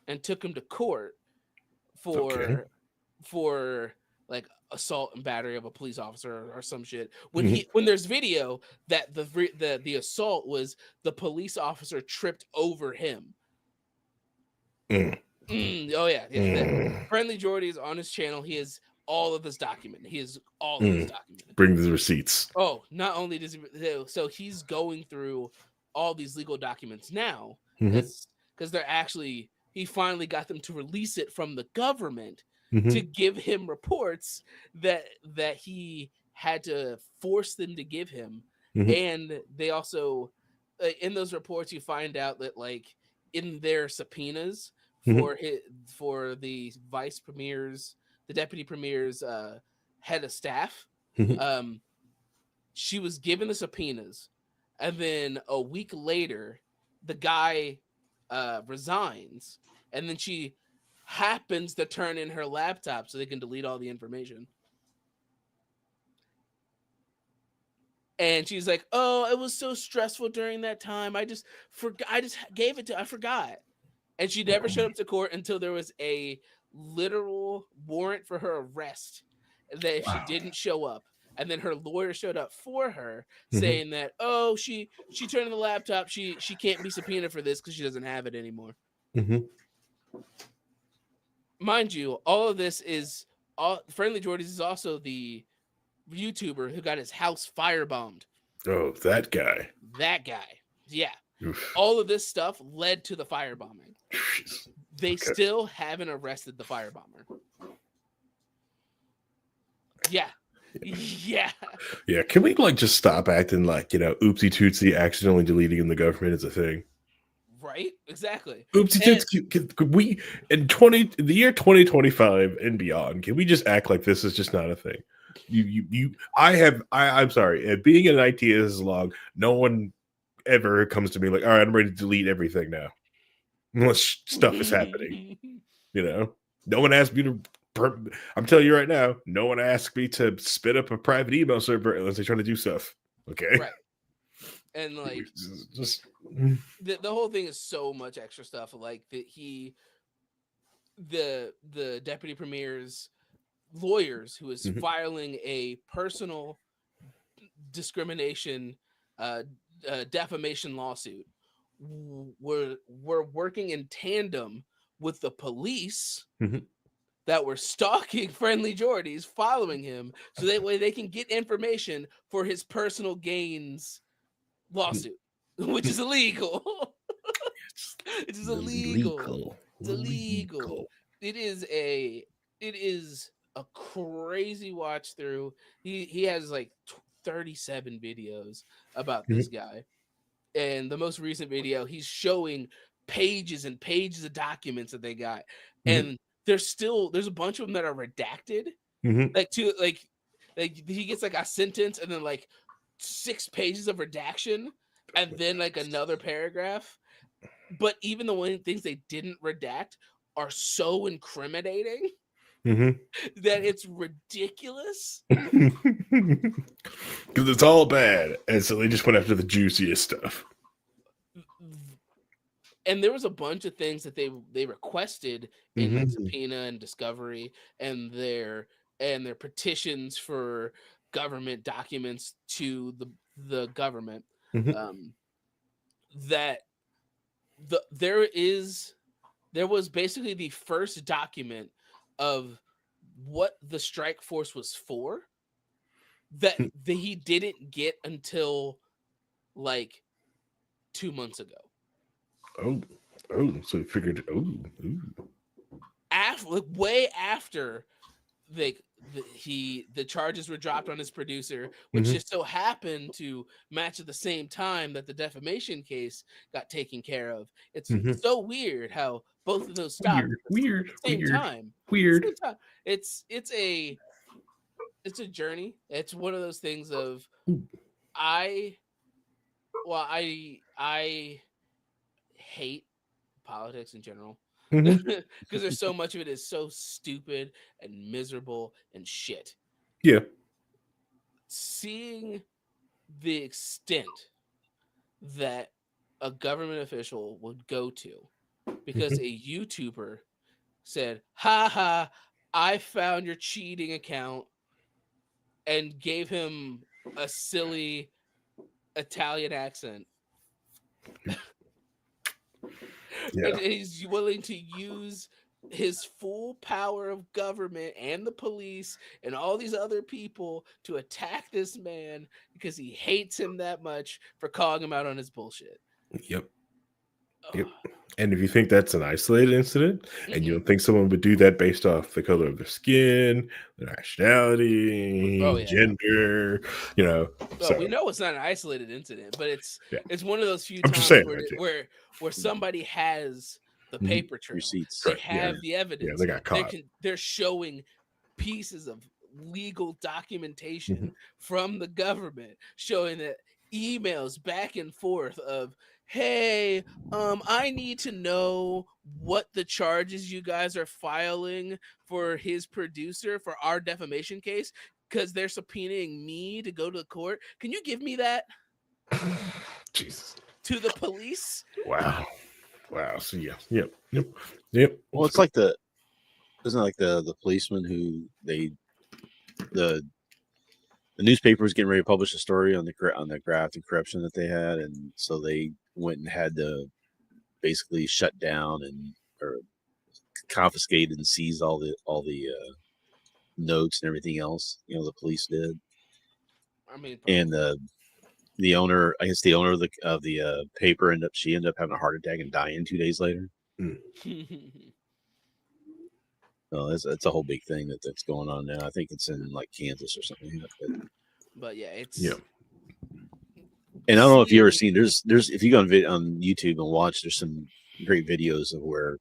and took him to court for like assault and battery of a police officer or some shit. When there's video that the assault was the police officer tripped over him. Oh yeah. Friendly Jordy is on his channel. He has all of this documented. Bring the receipts. Oh, not only does so he's going through all these legal documents now, because he finally got them to release it from the government to give him reports that he had to force them to give him. And they also in those reports you find out that like in their subpoenas for the vice premier's, the deputy premier's head of staff, she was given the subpoenas, and then a week later the guy resigns, and then she happens to turn in her laptop so they can delete all the information. And she's like, "Oh, it was so stressful during that time. I just forgot. I forgot." And she never showed up to court until there was a literal warrant for her arrest that if she didn't show up. And then her lawyer showed up for her, saying that, "Oh, she turned in the laptop. She can't be subpoenaed for this because she doesn't have it anymore." Mind you, all of this is Friendly Jordies is also the YouTuber who got his house firebombed. Oh, that guy. Yeah. Oof. All of this stuff led to the firebombing. They still haven't arrested the firebomber. Yeah. Can we like just stop acting like, oopsie tootsie accidentally deleting the government is a thing? Right? Exactly. Oopsie tootsie. Could we in the year 2025 and beyond, can we just act like this is just not a thing? I'm sorry. Being in IT as long, no one ever comes to me like, "All right, I'm ready to delete everything now," unless stuff is happening. No one asked me to. I'm telling you right now, no one asked me to spin up a private email server unless they're trying to do stuff. Okay, right? And like, just the whole thing is so much extra stuff. Like that the deputy premier's lawyers who is Mhm. filing a personal discrimination, defamation lawsuit, were working in tandem with the police Mhm. that were stalking Friendly Jordies, following him, so that way they can get information for his personal gains lawsuit, which is illegal. It is illegal. It's illegal. It is a crazy watch through. He has like 37 videos about this guy. And the most recent video, he's showing pages and pages of documents that they got. Mhm. And there's a bunch of them that are redacted. Mhm. Like he gets like a sentence and then like 6 pages of redaction and then like another paragraph. But even the things they didn't redact are so incriminating Mhm. that it's ridiculous. Because it's all bad, and so they just went after the juiciest stuff. And there was a bunch of things that they requested in like Mhm. subpoena and discovery and their petitions for government documents to the government, Mhm. that there was basically the first document of what the strike force was for that he didn't get until like 2 months ago. So he figured. After, like, way after the charges were dropped on his producer, which Mhm. just so happened to match at the same time that the defamation case got taken care of. It's Mhm. so weird how both of those stopped at the same time. Weird. Same time. It's a journey. It's one of those things of I hate politics in general Mhm. because there's so much of it is so stupid and miserable and shit. Yeah. Seeing the extent that a government official would go to because Mhm. a YouTuber said, "Ha ha, I found your cheating account," and gave him a silly Italian accent. Yeah. And he's willing to use his full power of government and the police and all these other people to attack this man because he hates him that much for calling him out on his bullshit. Yep. Yep. Ugh. And if you think that's an isolated incident, and you Mm-mm. don't think someone would do that based off the color of their skin, their nationality, Oh yeah. gender, Oh, so we know it's not an isolated incident, but yeah. it's one of those few I'm just times saying, like, where somebody has the Mhm. paper trail. Receipts. They Right, yeah, have the yeah, evidence. they got caught. They're showing pieces of legal documentation Mhm. from the government showing that emails back and forth of, hey, I need to know what the charges you guys are filing for his producer for our defamation case because they're subpoenaing me to go to the court. Can you give me that Jesus. to the police? Wow. Wow. So yeah. Yep. Well, it's like isn't it like the policeman who the newspaper was getting ready to publish a story on the graft and corruption that they had, and so they went and had to basically shut down or confiscate and seize all the notes and everything else. The police did, I mean, and the owner, I guess the owner of the paper ended up having a heart attack and dying 2 days later. So that's a whole big thing that's going on now. I think it's in like Kansas or something like that. but yeah, Yeah. And I don't know if you ever seeing- seen there's if you go on YouTube and watch, there's some great videos of where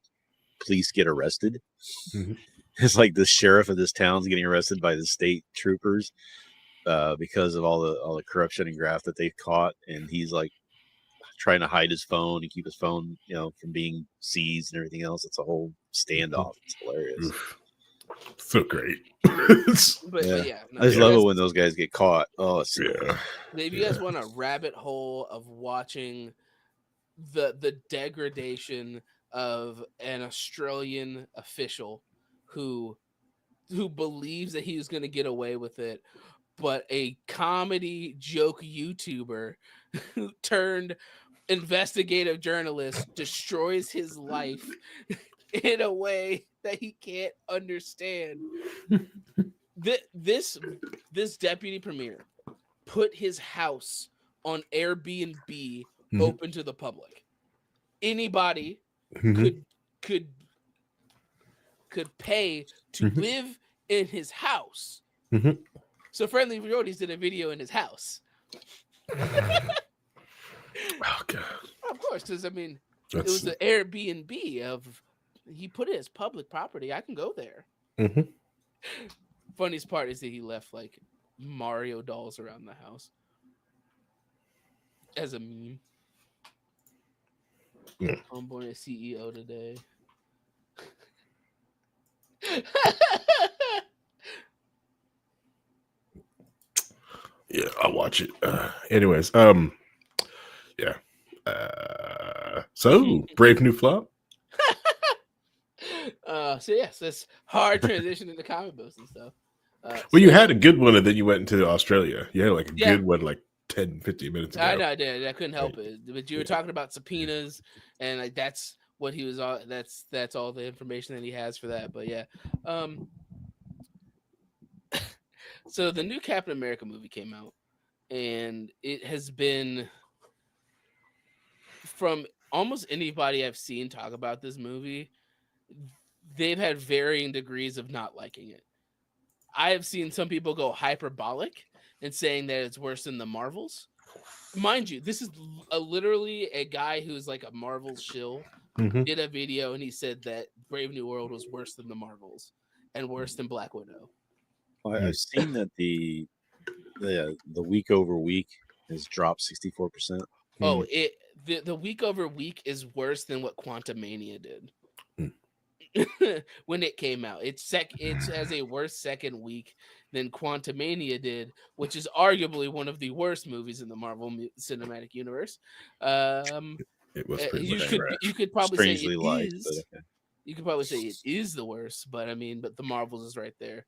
police get arrested. Mhm. It's like the sheriff of this town's getting arrested by the state troopers because of all the corruption and graft that they've caught, and he's like trying to hide his phone and keep his phone, from being seized and everything else. It's a whole standoff. It's hilarious. Oof. So great. but yeah, no, I just you love guys- it when those guys get caught. Oh, it's so Yeah. good. if you guys want a rabbit hole of watching the degradation of an Australian official who who believes that he was going to get away with it, but a comedy joke YouTuber who turned investigative journalist destroys his life in a way that he can't understand. This deputy premier put his house on Airbnb open to the public. Anybody could pay to live in his house. So Friendly Roadies did a video in his house. Oh god! Of course, because I mean, it was the Airbnb of he put it as public property. I can go there. Funniest part is that he left like Mario dolls around the house as a meme. I'm born a CEO today. Yeah, I'll watch it. Anyways, yeah. So Brave New Flop. So yes, that's hard transition into comic books and stuff. Well, you had a good one, and then you went into Australia. You had like a good one, like 10, 15 minutes ago. I know, I did. I couldn't help it. But you were talking about subpoenas, and like that's what he was. That's all the information that he has for that. But yeah, so the new Captain America movie came out, and it has been from almost anybody I've seen talk about this movie. They've had varying degrees of not liking it. I have seen some people go hyperbolic and saying that it's worse than the Marvels. Mind you, this is literally a guy who's like a Marvel shill did a video and he said that Brave New World was worse than the Marvels and worse than Black Widow. I've seen that the week over week has dropped 64%. Oh, the week over week is worse than what Quantumania did. When it came out, it has a worse second week than Quantumania did, which is arguably one of the worst movies in the Marvel Cinematic Universe. It was pretty you could probably say it liked, is. Okay. You could probably say it is the worst, but I mean, but the Marvels is right there.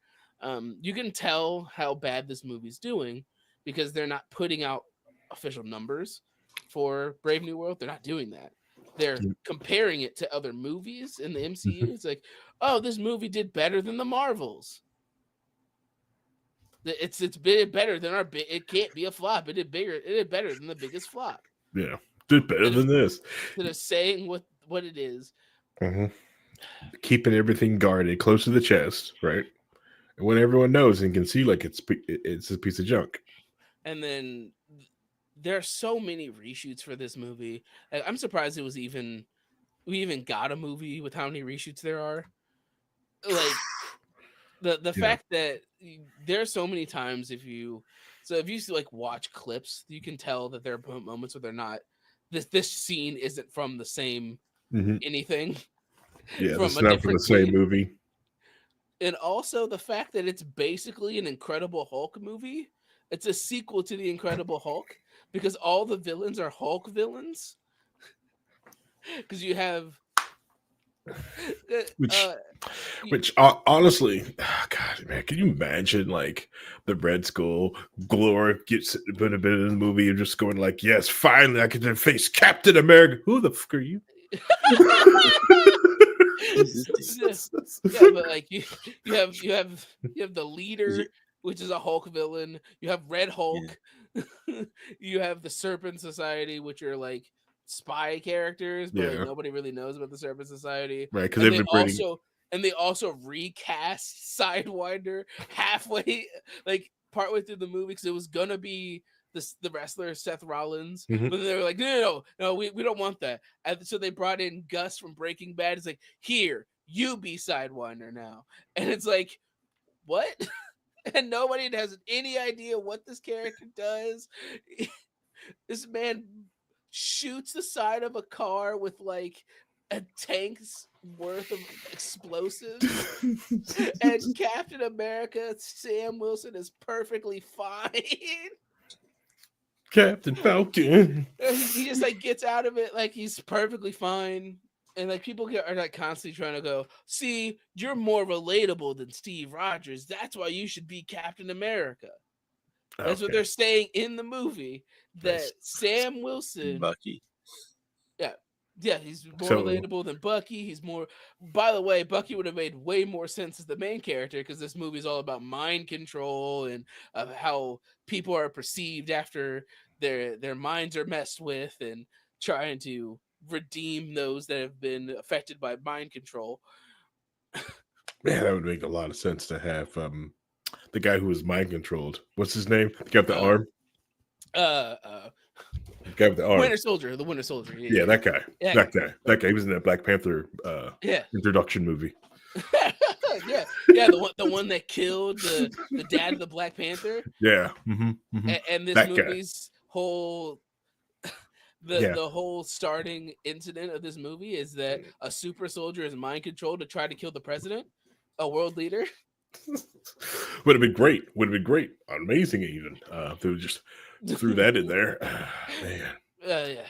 You can tell how bad this movie's doing because they're not putting out official numbers for Brave New World. They're not doing that. They're comparing it to other movies in the MCU. It's like, oh, this movie did better than the Marvels. It's been better than our. It can't be a flop. It did bigger. It did better than the biggest flop. Yeah, did better than this. Instead of saying what it is, keeping everything guarded close to the chest, right? And when everyone knows and can see, like it's a piece of junk. And then there are so many reshoots for this movie. I'm surprised we even got a movie with how many reshoots there are. Like the fact that there are so many times if you like watch clips, you can tell that there are moments where they're not. This scene isn't from the same anything. Yeah, it's not from the same movie. And also the fact that it's basically an Incredible Hulk movie. It's a sequel to the Incredible Hulk. Because all the villains are Hulk villains. Because you have... Which honestly, God, man, can you imagine like the Red Skull, Glor gets been a bit in the movie and just going like, yes, finally I can face Captain America. Who the fuck are you? Yeah, but like you have the leader, which is a Hulk villain. You have Red Hulk. You have the Serpent Society, which are like spy characters, but like, nobody really knows about the Serpent Society. Right, because they also recast Sidewinder halfway, like partway through the movie, because it was gonna be the wrestler Seth Rollins, but they were like, no, we don't want that. And so they brought in Gus from Breaking Bad. It's like, here, you be Sidewinder now, and it's like, what? And nobody has any idea what this character does. This man shoots the side of a car with like a tank's worth of explosives. And Captain America, Sam Wilson, is perfectly fine. Captain Falcon. He just like gets out of it like he's perfectly fine. And like people are like constantly trying to go, see, you're more relatable than Steve Rogers. That's why you should be Captain America. That's what Okay. they're saying in the movie. That Nice. Sam Wilson, Bucky. yeah, he's more So- relatable than Bucky. He's more. By the way, Bucky would have made way more sense as the main character because this movie is all about mind control and how people are perceived after their minds are messed with and trying to redeem those that have been affected by mind control. Yeah, that would make a lot of sense to have the guy who was mind controlled. What's his name? The guy with the arm. The Guy with the arm. Winter Soldier. The Winter Soldier. Yeah, that guy. Yeah. That guy. He was in that Black Panther Yeah. introduction movie. yeah, the one that killed the dad of the Black Panther. Yeah. And this That guy. movie's whole the whole starting incident of this movie is that a super soldier is mind controlled to try to kill the president, a world leader. Would have been great. Would have been great. Amazing even. They just threw that in there. Man. Yeah.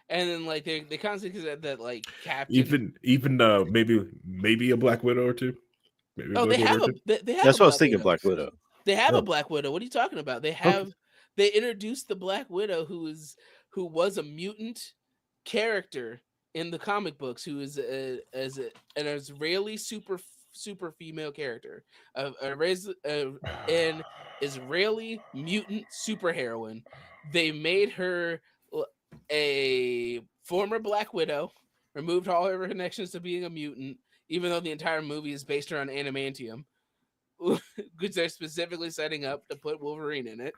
And then like they constantly said that like Captain Even maybe a Black Widow or two. Maybe they have a That's what I was thinking. Black Widow. They have Oh. a Black Widow. What are you talking about? They have they introduced the Black Widow who was a mutant character in the comic books, who is an Israeli super female character, an Israeli mutant superheroine. They made her a former Black Widow, removed all her connections to being a mutant, even though the entire movie is based around adamantium, which they're specifically setting up to put Wolverine in it.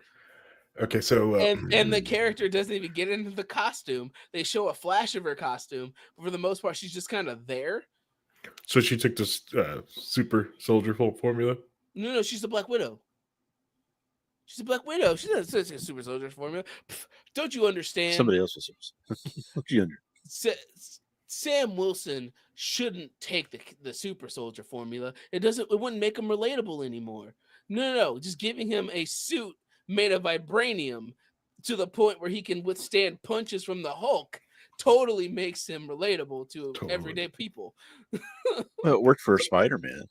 Okay, so and the character doesn't even get into the costume. They show a flash of her costume, but for the most part, she's just kind of there. so she took this super soldier formula. No, she's the Black Widow. She's a Black Widow. She's not a super soldier formula. Pff, don't you understand? Somebody else was. What you under? Sam Wilson shouldn't take the super soldier formula. It wouldn't make him relatable anymore. No. Just giving him a suit made of vibranium to the point where he can withstand punches from the Hulk totally makes him relatable to everyday people. Well, it worked for Spider-Man.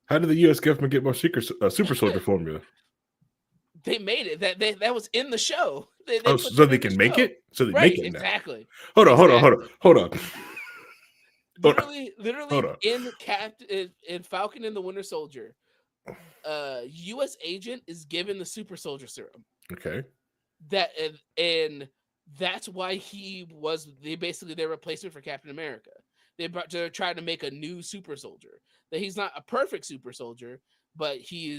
How did the U.S. government get more super soldier formula? They made it. That was in the show. So they can make it. So they make it now. Exactly. Hold on. Literally, Hold on. in Falcon and the Winter Soldier, U.S. agent is given the super soldier serum. Okay. And that's why he was their replacement for Captain America. They're trying to make a new super soldier. That he's not a perfect super soldier, but he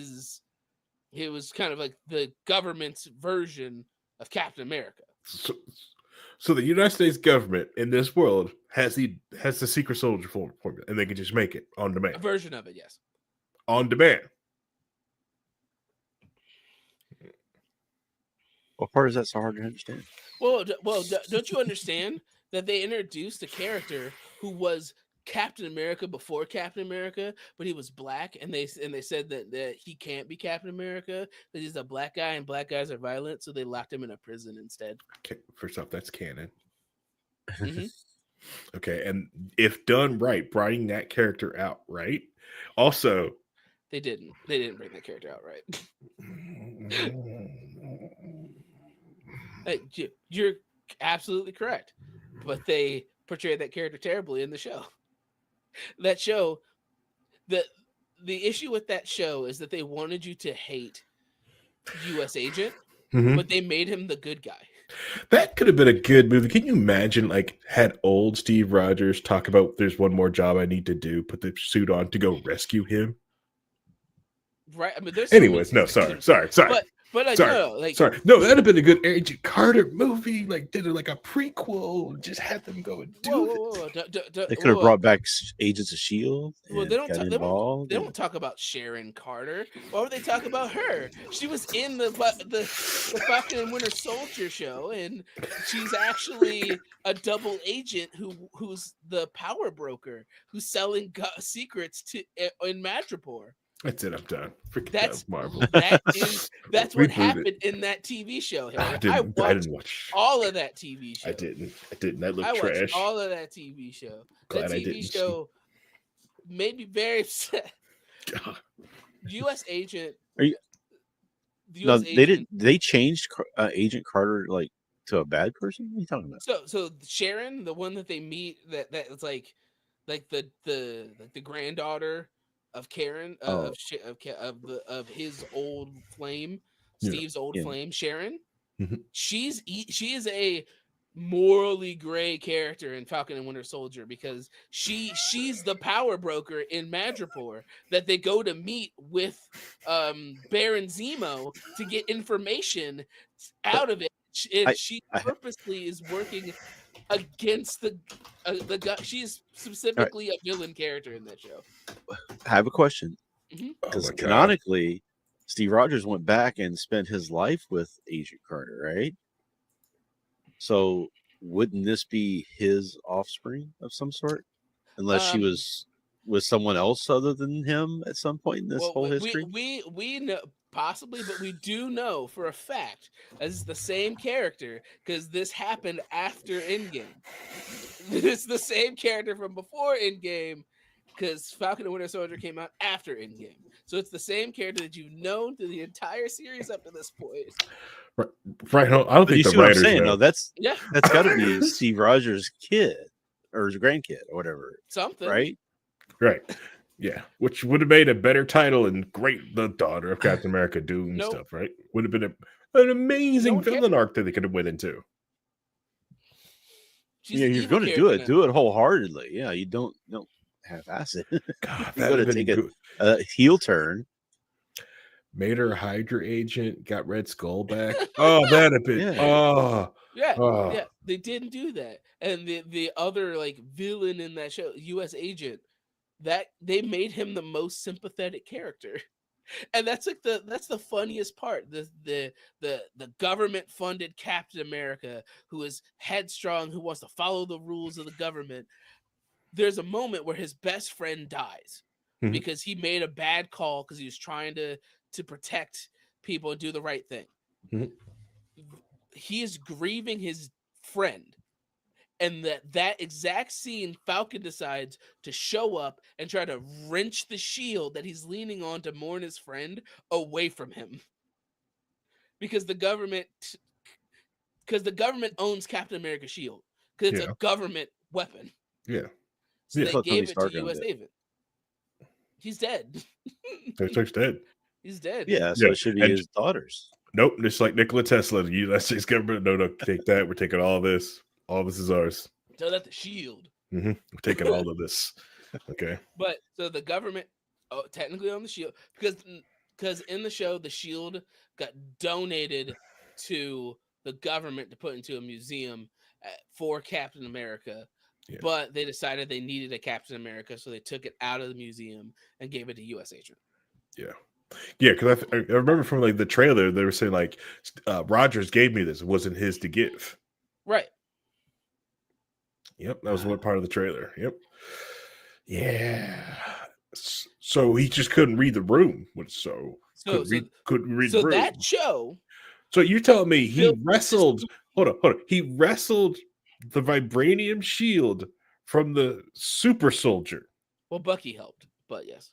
was kind of like the government's version of Captain America. So the United States government in this world has the secret soldier formula, and they can just make it on demand. A version of it, yes. On demand. What part is that so hard to understand? Well, don't you understand that they introduced a character who was Captain America before Captain America, but he was black, and they said that he can't be Captain America because he's a black guy and black guys are violent, so they locked him in a prison instead. Okay, first off, that's canon. Mm-hmm. Okay, and if done right, bringing that character out right. Also, they didn't bring that character out right. You're absolutely correct, but they portrayed that character terribly in the show. That show, the issue with that show is that they wanted you to hate U.S. Agent, but they made him the good guy. That could have been a good movie. Can you imagine, like, had old Steve Rogers talk about there's one more job I need to do, put the suit on to go rescue him? Right. I mean, there's anyways, no, sorry. But like, sorry. No, that'd have been a good Agent Carter movie. Like, did it like a prequel? Just had them go and do it. They could have brought back Agents of S.H.I.E.L.D. Well, they don't talk about Sharon Carter. Why would they talk about her? She was in the Falcon and Winter Soldier show, and she's actually a double agent who's the power broker who's selling secrets in Madripoor. That's it. I'm done. Freaking That's Marvel. that's what Reboot it. happened in that TV show. I Harry. didn't watch. All of that TV show. I didn't. That looked I watched trash. all of that TV show. Glad That I TV didn't. show made me very upset. God. U.S. agent. Are you? The No, U.S. they agent. didn't. They changed Agent Carter like to a bad person. What are you talking about? So Sharon, the one that they meet, that's like the granddaughter of Karen, Oh. of his old flame, Yeah. Steve's old Yeah. flame, Sharon. Mhm. She is a morally gray character in Falcon and Winter Soldier because she's the power broker in Madripoor that they go to meet with Baron Zemo to get information out of it. And she purposely is working against the guy. She's specifically a villain character in that show. I have a question. Mhm. Because Oh my God. canonically, Steve Rogers went back and spent his life with Agent Carter, right? So wouldn't this be his offspring of some sort? Unless she was with someone else other than him at some point in this whole history? We know possibly, but we do know for a fact that it's the same character because this happened after Endgame. It's the same character from before Endgame because Falcon and Winter Soldier came out after Endgame. So it's the same character that you've known through the entire series up to this point. Right. I don't But think you the see what I'm writers saying? know. No, that's Yeah, got to be Steve Rogers' kid or his grandkid or whatever, something. right? Right. Yeah. Which would have made a better title and great the daughter of Captain America Doom Nope. stuff, right? Would have been an amazing one cares. villain arc that they could have went into. She's Yeah, an you're evil going to do character it. now. Do it wholeheartedly. Yeah, you don't half-ass it. God, You that got would to have take been good. a heel turn. Made her a Hydra agent, got Red Skull back. Oh, that'd have been. Yeah. Yeah, they didn't do that. And the other like villain in that show, U.S. agent, that they made him the most sympathetic character. And that's like that's the funniest part. The government funded Captain America who is headstrong, who wants to follow the rules of the government. There's a moment where his best friend dies Mhm. because he made a bad call because he was trying to protect people and do the right thing. Mhm. He is grieving his friend. And that exact scene, Falcon decides to show up and try to wrench the shield that he's leaning on to mourn his friend away from him. Because the government owns Captain America's shield. Because it's a government weapon. Yeah. So they Tony gave it Stark to owned U.S. it. agent. He's dead. Tony Stark's dead. He's dead. Yeah, so Yeah, it should be and- his daughters. Nope. Just like Nikola Tesla, the United States government. No, take that. We're taking all this. All this is ours. So that's the shield. We're taking all of this. Okay. But so the government technically on the shield because in the show the shield got donated to the government to put into a museum for Captain America. Yeah. But they decided they needed a Captain America, so they took it out of the museum and gave it to U.S. agent. Yeah. Yeah, because I remember from like the trailer, they were saying like Rogers gave me this. It wasn't his to give. Right. Yep, that was one part of the trailer. Yep. Yeah. So he just couldn't read the room. Couldn't read the room. That show. So you're telling me he Bill- wrestled? Hold on. He wrestled the vibranium shield from the super soldier. Well, Bucky helped, but yes.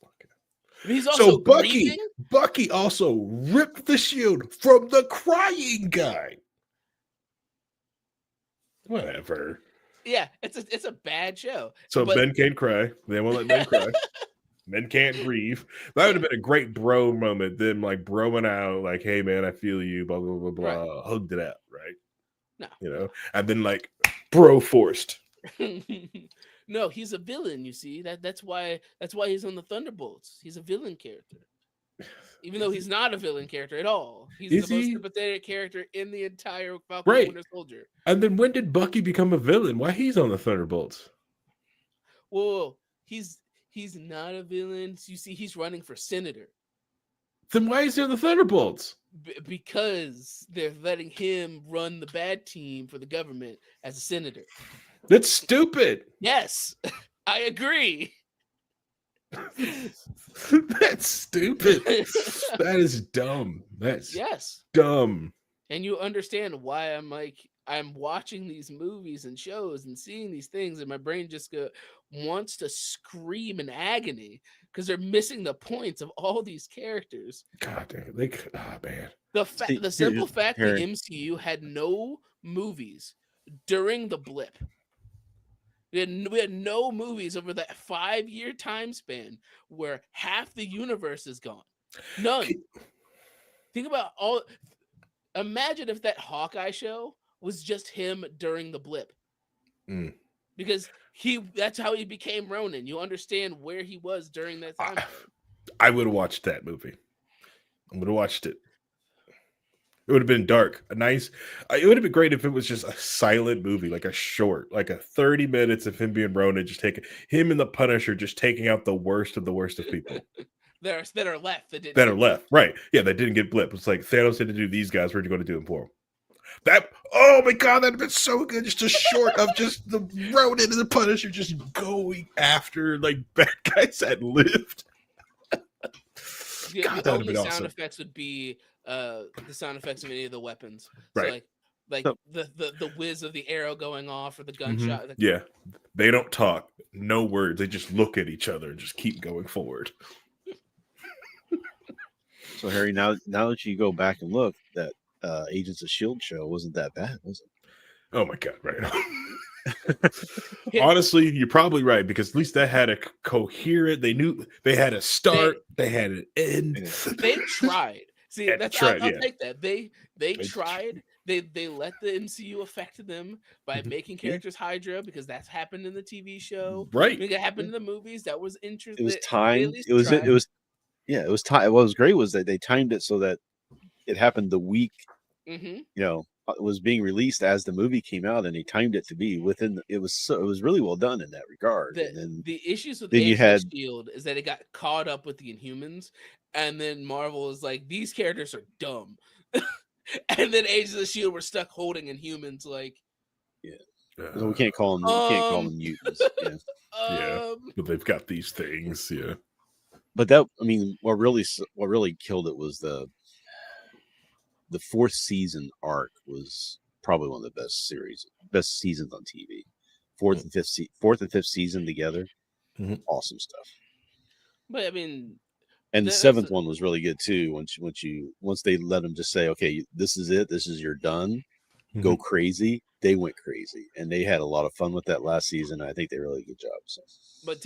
Okay. He's also So grieving. Bucky also ripped the shield from the crying guy. Whatever. Yeah, it's a bad show. So But- men can't cry. They won't let men cry. Men can't grieve. That would have been a great bro moment. Them like broing out, like, "Hey man, I feel you." Blah blah blah blah. Hugged it out, right? No. You know, and then like bro forced. No, he's a villain. You see that's why he's on the Thunderbolts. He's a villain character, even though he's not a villain character at all. He's Is the most he? sympathetic character in the entire Falcon Right. and Winter Soldier. And then when did Bucky become a villain? Why he's on the Thunderbolts? Well, he's not a villain. You see, he's running for senator Then why is he on the Thunderbolts? because they're letting him run the bad team for the government as a senator. That's stupid. Yes, I agree. That's stupid. That is dumb. That's Yes. dumb. And you understand why I'm watching these movies and shows and seeing these things, and my brain just wants to scream in agony because they're missing the points of all these characters. God damn, oh man. The simple fact the MCU had no movies during the blip. We had no movies over that 5-year time span where half the universe is gone. None. Think about all. Imagine if that Hawkeye show was just him during the blip. Because that's how he became Ronin. You understand where he was during that time. I would have watched that movie. I would have watched it. It would have been dark. It would have been great if it was just a silent movie, like a short, like a 30 minutes of him being Ronin, just taking him and the Punisher, just taking out the worst of people. that are left. That are left. Right. Yeah, that didn't get blipped. It's like Thanos had to do these guys. We're going to do them for him. Oh my God, that'd have been so good. Just a short of just the Ronin and the Punisher just going after like bad guys that lived. The only sound effects would be the sound effects of any of the weapons. Right. So the whiz of the arrow going off or the gunshot. Yeah. They don't talk. No words. They just look at each other and just keep going forward. So Harry, now that you go back and look, that Agents of S.H.I.E.L.D. show wasn't that bad, was it? Oh my God, right. Honestly, you're probably right, because at least that had a coherent, they knew they had a start, they had an end. They tried. See, I'll take that. They tried. They let the MCU affect them by making characters Hydra, because that's happened in the TV show. Right. It happened in the movies. That was interesting. It was timed. It was time. What was great was that they timed it so that it happened the week, it was being released as the movie came out, and they timed it to be within. It was really well done in that regard. The issues with S.H.I.E.L.D. is that it got caught up with the Inhumans, and then Marvel is like, these characters are dumb, and then Agents of S.H.I.E.L.D. were stuck holding Inhumans like, so we can't call them. We can't call them mutants. But they've got these things. Yeah. But what really killed it was the fourth season arc was probably one of the best seasons on TV. Fourth and fifth season together, awesome stuff. But I mean, and the seventh one was really good too. Once they let them just say, okay, this is it, this is your done, go crazy. They went crazy, and they had a lot of fun with that last season. I think they did a really good job. So. But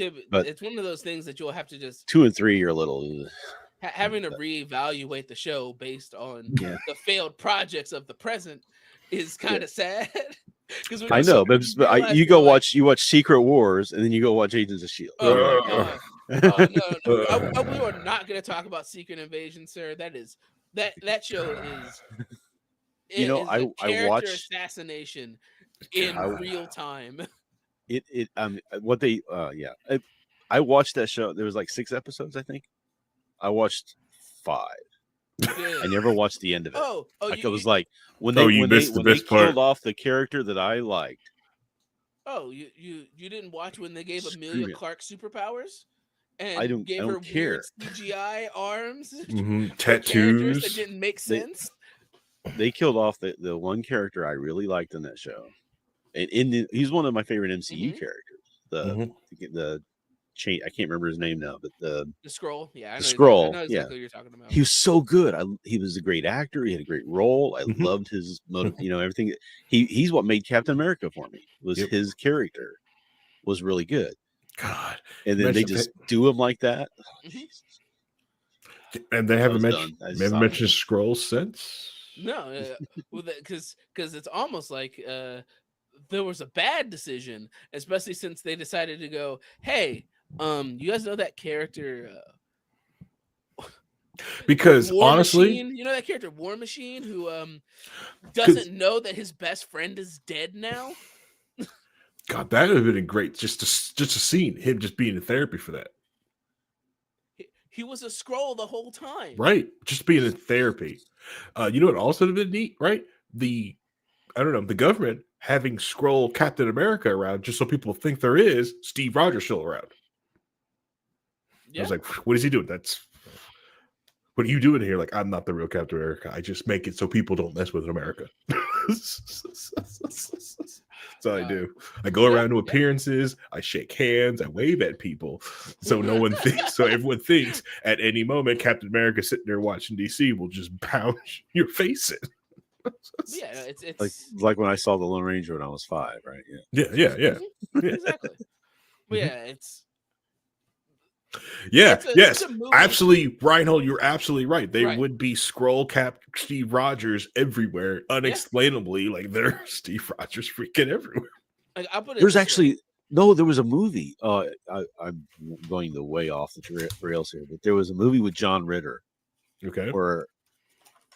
it's one of those things that you'll have to just 2 and 3 are a little having to reevaluate the show based on the failed projects of the present is kind of sad. Because I know, but you go watch Secret Wars, and then you go watch Agents of S.H.I.E.L.D. No. We are not going to talk about Secret Invasion, sir. That show is. I watched assassination in real time. I watched that show. There was like 6 episodes, I think. I watched 5. I never watched the end of it. It was like when they killed off the character that I liked. Oh, you didn't watch when they gave Amelia Clark superpowers? And I don't care. CGI arms, tattoos that didn't make sense. They killed off the one character I really liked in that show, and he's one of my favorite MCU characters. The chain, I can't remember his name now, but the Skrull, I know exactly what you're talking about. He was so good. He was a great actor. He had a great role. I loved his motive. Everything. He's what made Captain America for me. Was his character was really good. God, and then they just do him like that. And they haven't mentioned Skrull since. No, because it's almost like there was a bad decision, especially since they decided to go, hey, you guys know that character? Because War honestly, Machine? You know that character War Machine who doesn't know that his best friend is dead now? God, that would have been great. Just a scene, him just being in therapy for that. He was a Skrull the whole time. Right. Just being in therapy. You know what also would have been neat, right? The government having Skrull Captain America around just so people think there is Steve Rogers still around. I was like, what is he doing? What are you doing here? Like, I'm not the real Captain America. I just make it so people don't mess with America. That's all I do. I go around to appearances. I shake hands. I wave at people, so no one thinks. So everyone thinks at any moment Captain America sitting there watching DC will just pound your face in. Yeah, it's like when I saw the Lone Ranger when I was 5, right? Yeah. Exactly. But it's yes, absolutely, Reinhold, you're absolutely right. They would be Skrull Cap Steve Rogers everywhere, unexplainably. Like there's Steve Rogers freaking everywhere. Like, there's actually there was a movie. I'm going the way off the rails here, but there was a movie with John Ritter. Okay, where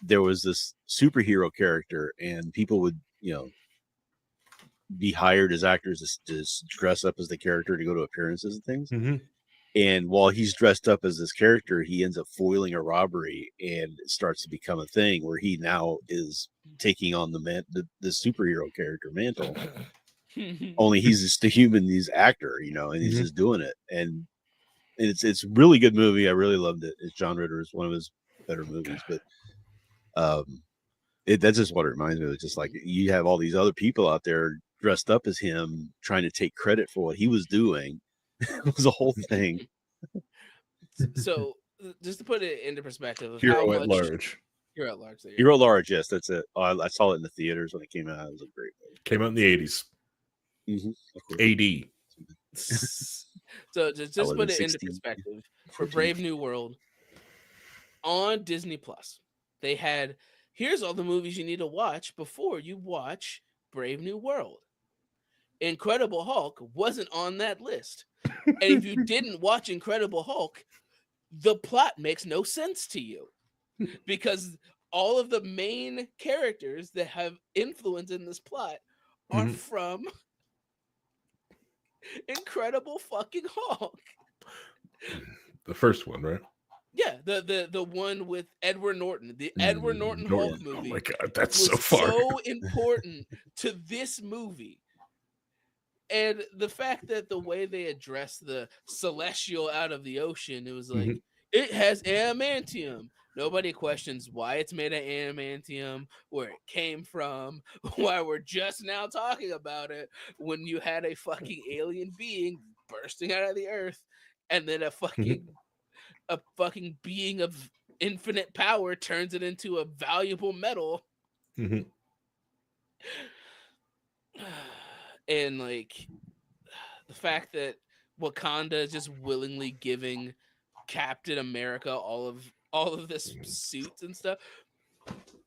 there was this superhero character, and people would be hired as actors to dress up as the character to go to appearances and things. And while he's dressed up as this character, he ends up foiling a robbery, and it starts to become a thing where he now is taking on the superhero character mantle. Only he's just a human, he's actor, and he's just doing it. And it's really good movie. I really loved it. It's John Ritter, is one of his better movies, but that's just what it reminds me of. It's just like you have all these other people out there dressed up as him, trying to take credit for what he was doing. It was a whole thing. So, just to put it into perspective, Hero at Large. Hero at Large. Hero at Large. Yes, that's it. I saw it in the theaters when it came out. It was a great movie. Came out in the 80s. AD. So just put it into perspective. For Brave New World on Disney Plus, they had here's all the movies you need to watch before you watch Brave New World. Incredible Hulk wasn't on that list. And if you didn't watch Incredible Hulk, the plot makes no sense to you. Because all of the main characters that have influence in this plot are from Incredible fucking Hulk. The first one, right? Yeah, the one with Edward Norton. The Edward Norton Hulk movie. Oh my god, that's so far. So important to this movie. And the fact that the way they address the celestial out of the ocean, it was like, it has adamantium. Nobody questions why it's made of adamantium, where it came from, why we're just now talking about it when you had a fucking alien being bursting out of the earth, and then a fucking being of infinite power turns it into a valuable metal. And like the fact that Wakanda is just willingly giving Captain America all of this suits and stuff.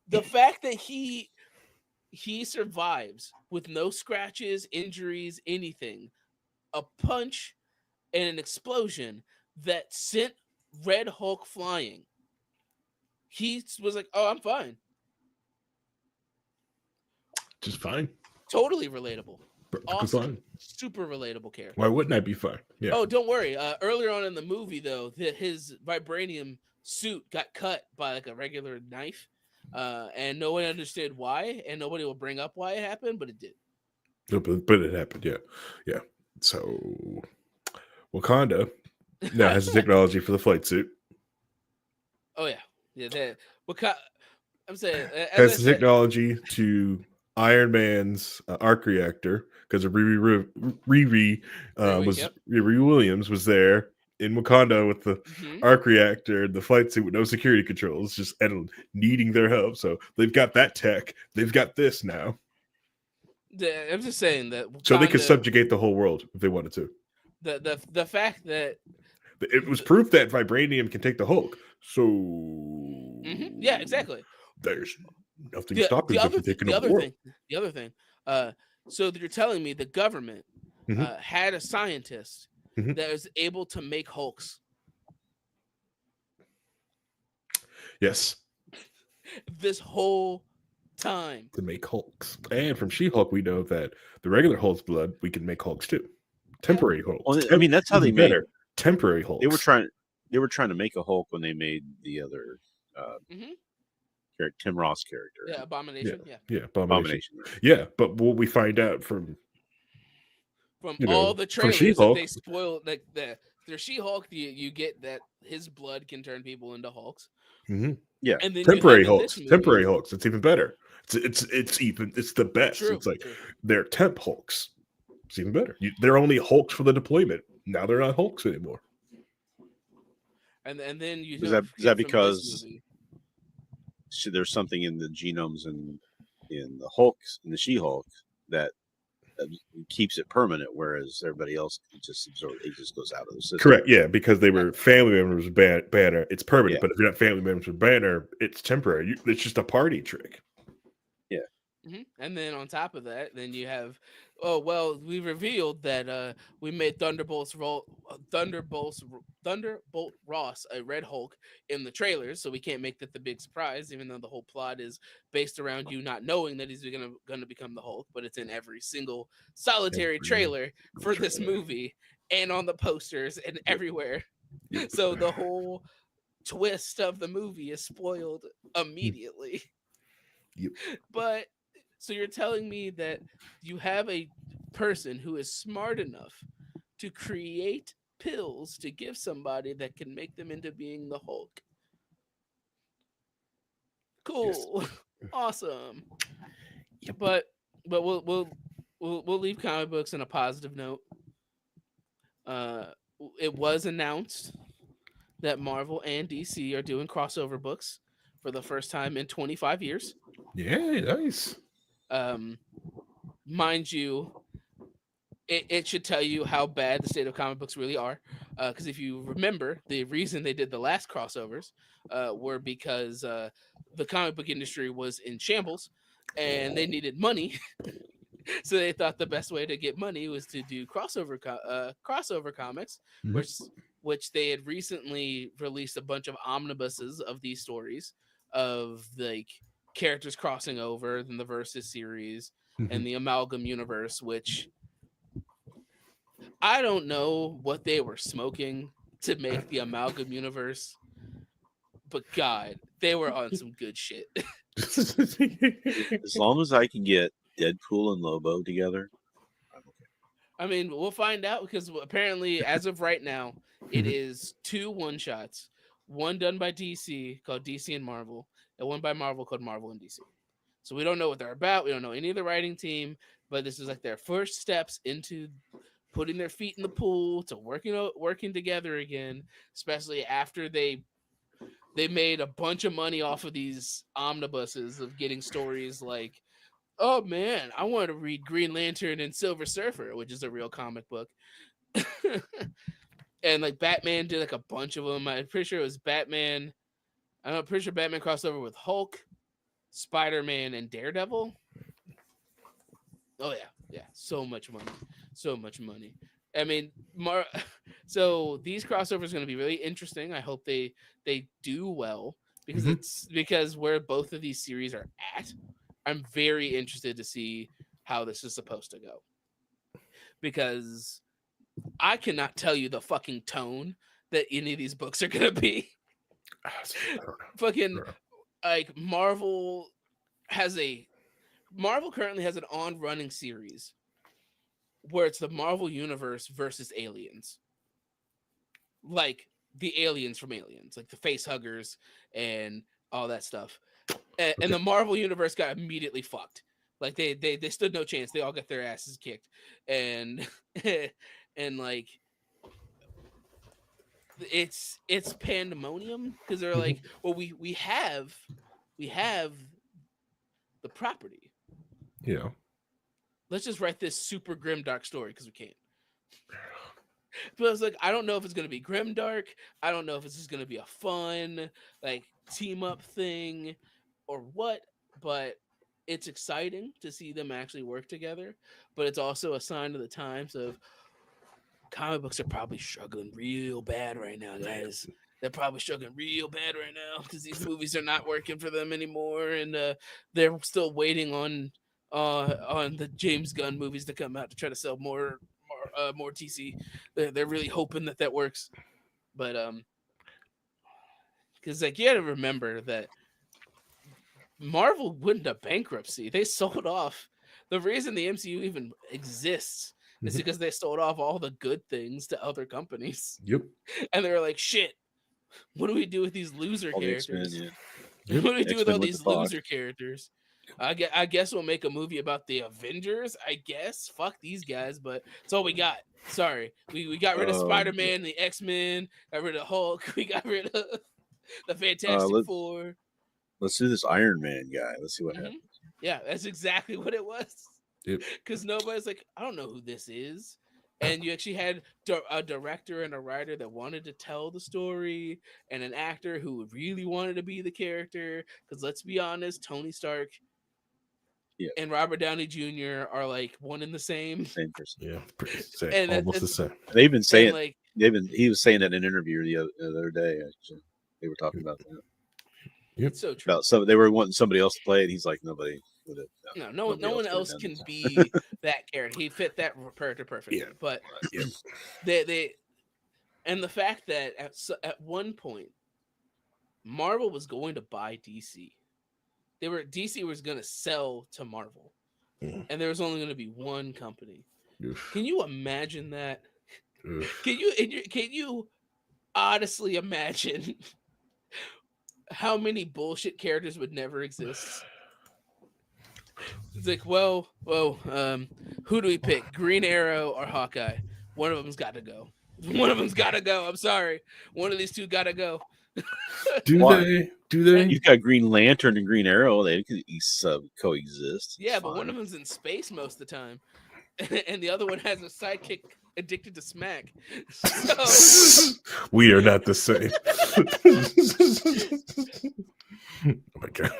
The fact that he survives with no scratches, injuries, anything. A punch and an explosion that sent Red Hulk flying. He was like, "Oh, I'm fine." Just fine. Totally relatable. Awesome. Fine. Super relatable character. Why wouldn't I be fine? Yeah. Oh, don't worry. Earlier on in the movie, though, his vibranium suit got cut by like a regular knife, and no one understood why, and nobody will bring up why it happened, but it did. No, but it happened. Yeah. So Wakanda now has the technology for the flight suit. Oh yeah. I'm saying has the technology to Iron Man's arc reactor, because Riri Williams was there in Wakanda with the arc reactor, the flight suit with no security controls, just needing their help. So they've got that tech. They've got this now. I'm just saying that Wakanda, so they could subjugate the whole world if they wanted to. The fact that it was proof that vibranium can take the Hulk. So yeah, exactly. There's nothing stopping them from taking over the world. The other thing. So you're telling me the government had a scientist that was able to make Hulks. Yes. This whole time. To make Hulks. And from She-Hulk, we know that the regular Hulk's blood, we can make Hulks too. Temporary Hulks. Well, I mean, that's how they made it. Temporary Hulks. They were trying to make a Hulk when they made the other Tim Ross character. Yeah, Abomination. Yeah, Abomination. Yeah, but what we find out from all the trailers that they spoiled, like through She-Hulk, you get that his blood can turn people into Hulks. Mm-hmm. Yeah. And then Temporary you have in this Hulks. movie, Temporary Hulks. It's even better. It's the best. True, it's like true. they're temp Hulks. It's even better. They're only Hulks for the deployment. Now they're not Hulks anymore. And then you Is have that from this because movie. there's something in the genomes in the Hulks and the She-Hulk that keeps it permanent, whereas everybody else just absorbs. It just goes out of the system. Correct. Yeah, because they were family members of Banner. It's permanent. Yeah. But if you're not family members of Banner, it's temporary. It's just a party trick. Yeah. Mm-hmm. And then on top of that, then you have, we revealed that we made Thunderbolt Ross a Red Hulk in the trailers, so we can't make that the big surprise, even though the whole plot is based around you not knowing that he's gonna become the Hulk, but it's in every single solitary trailer for this movie and on the posters and everywhere. Yep. So the whole twist of the movie is spoiled immediately. Yep. But so you're telling me that you have a person who is smart enough to create pills to give somebody that can make them into being the Hulk. Cool. Yes. Awesome. Yep. But we'll leave comic books on a positive note. It was announced that Marvel and DC are doing crossover books for the first time in 25 years. Yeah, nice. Mind you, it should tell you how bad the state of comic books really are. Because if you remember, the reason they did the last crossovers were because the comic book industry was in shambles and they needed money. So they thought the best way to get money was to do crossover comics, mm-hmm. which they had recently released a bunch of omnibuses of these stories of like characters crossing over in the Versus series mm-hmm. and the Amalgam universe, which I don't know what they were smoking to make the Amalgam universe, but God, they were on some good shit. As long as I can get Deadpool and Lobo together, I'm okay. I mean, we'll find out because apparently, as of right now, it is 2 one-shots. One done by DC called DC and Marvel, and one by Marvel called Marvel and DC. So we don't know what they're about. We don't know any of the writing team, but this is like their first steps into putting their feet in the pool to working together again, especially after they made a bunch of money off of these omnibuses of getting stories like, oh man, I want to read Green Lantern and Silver Surfer, which is a real comic book. And like Batman did like a bunch of them. I'm pretty sure it was Batman. I'm pretty sure Batman crossed over with Hulk, Spider-Man, and Daredevil. Oh yeah. So much money. I mean, so these crossovers are going to be really interesting. I hope they do well because because where both of these series are at, I'm very interested to see how this is supposed to go. Because I cannot tell you the fucking tone that any of these books are going to be. Fucking like Marvel currently has an on-running series where it's the Marvel Universe versus aliens. Like the aliens from Aliens, like the face huggers and all that stuff. And the Marvel Universe got immediately fucked. Like they stood no chance. They all got their asses kicked. And and like it's pandemonium because they're like, well, we have the property. Yeah. Let's just write this super grim dark story because we can't. But I was like, I don't know if it's gonna be grim dark. I don't know if it's just gonna be a fun like team up thing or what. But it's exciting to see them actually work together. But it's also a sign of the times of comic books are probably struggling real bad right now, guys. They're probably struggling real bad right now because these movies are not working for them anymore, and they're still waiting on the James Gunn movies to come out to try to sell more TC. They're really hoping that works, but because like you got to remember that Marvel went into bankruptcy. They sold off. The reason the MCU even exists It's because they sold off all the good things to other companies. Yep. And they were like, shit, what do we do with these loser All the X-Men, characters? yeah. What do we do with X-Men all with these the Tawk. loser characters? I guess we'll make a movie about the Avengers. I guess. Fuck these guys, but it's all we got. Sorry. We got rid of Spider-Man, the X-Men, got rid of Hulk, we got rid of the Fantastic Four. Let's do this Iron Man guy. Let's see what happens. Yeah, that's exactly what it was. Yep. Because nobody's like, I don't know who this is. And you actually had a director and a writer that wanted to tell the story, and an actor who really wanted to be the character. Because let's be honest, Tony Stark and Robert Downey Jr. are like one and the same. Same person. Yeah, And almost the same. They've been saying like, he was saying that in an interview the other day. Actually, they were talking about that. it's so true. About they were wanting somebody else to play it. He's like, nobody would have. No one else can be that character. He fit that character perfectly. Yeah. But they and the fact that at one point Marvel was going to buy DC. DC was going to sell to Marvel, and there was only going to be one company. Oof. Can you imagine that? Oof. Can you honestly imagine how many bullshit characters would never exist? It's like, well, who do we pick? Green Arrow or Hawkeye? One of them's got to go. I'm sorry. One of these two got to go. Do they? You've got Green Lantern and Green Arrow. They can coexist. Yeah, but one of them's in space most of the time, and the other one has a sidekick addicted to smack. So... we are not the same. Oh my god.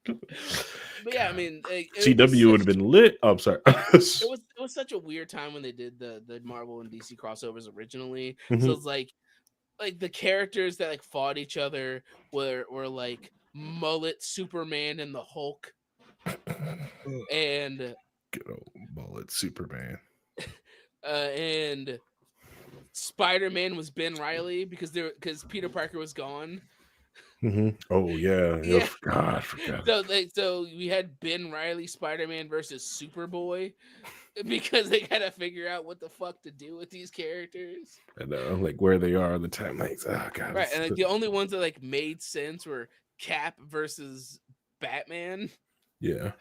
But yeah, I mean, CW would have been lit. Oh, I'm sorry. it was such a weird time when they did the Marvel and DC crossovers originally. So it's like the characters that like fought each other were like Mullet Superman and the Hulk, and good old Mullet Superman. And Spider-Man was Ben Reilly because Peter Parker was gone. Oh yeah. Yeah. Oh, God, I forgot. So we had Ben Reilly Spider-Man versus Superboy because they gotta figure out what the fuck to do with these characters. I know, like where they are at the time. Like, oh god. Right, and like the only ones that like made sense were Cap versus Batman. Yeah.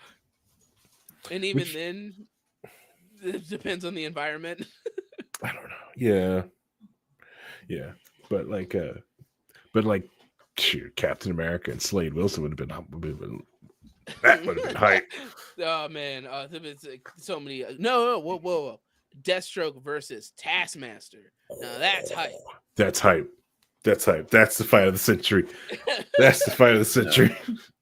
And even then, it depends on the environment. I don't know. Yeah. But like shoot, Captain America and Slade Wilson would have been that would have been hype. Oh man, it's like so many. No, whoa. Deathstroke versus Taskmaster. Now that's hype. That's hype. That's the fight of the century. That's the fight of the century.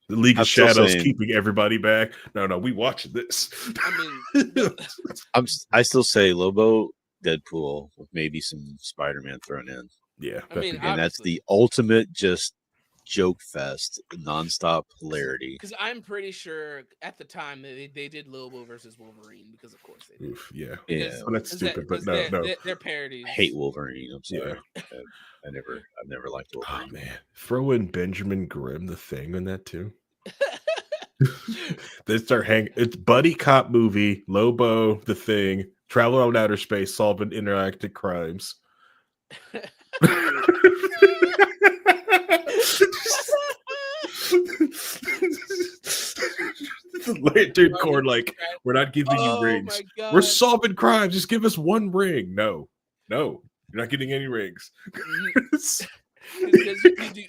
The League of Shadows keeping everybody back. No, we watching this. I mean, I still say Lobo, Deadpool, with maybe some Spider-Man thrown in. Yeah, I mean, and that's the ultimate just joke fest, nonstop hilarity. Because I'm pretty sure at the time they did Lobo versus Wolverine because of course they did. Oof, yeah. Because, that's stupid. But no, they're parodies. I hate Wolverine. I'm sorry. Yeah. I've never liked Wolverine. Oh man, throw in Benjamin Grimm, the Thing, in that too. They start hanging. It's buddy cop movie. Lobo, the Thing, travel on outer space, solving interactive crimes. Lantern Corps, like, we're not giving you rings. We're solving crimes. Just give us one ring. No, you're not getting any rings. Because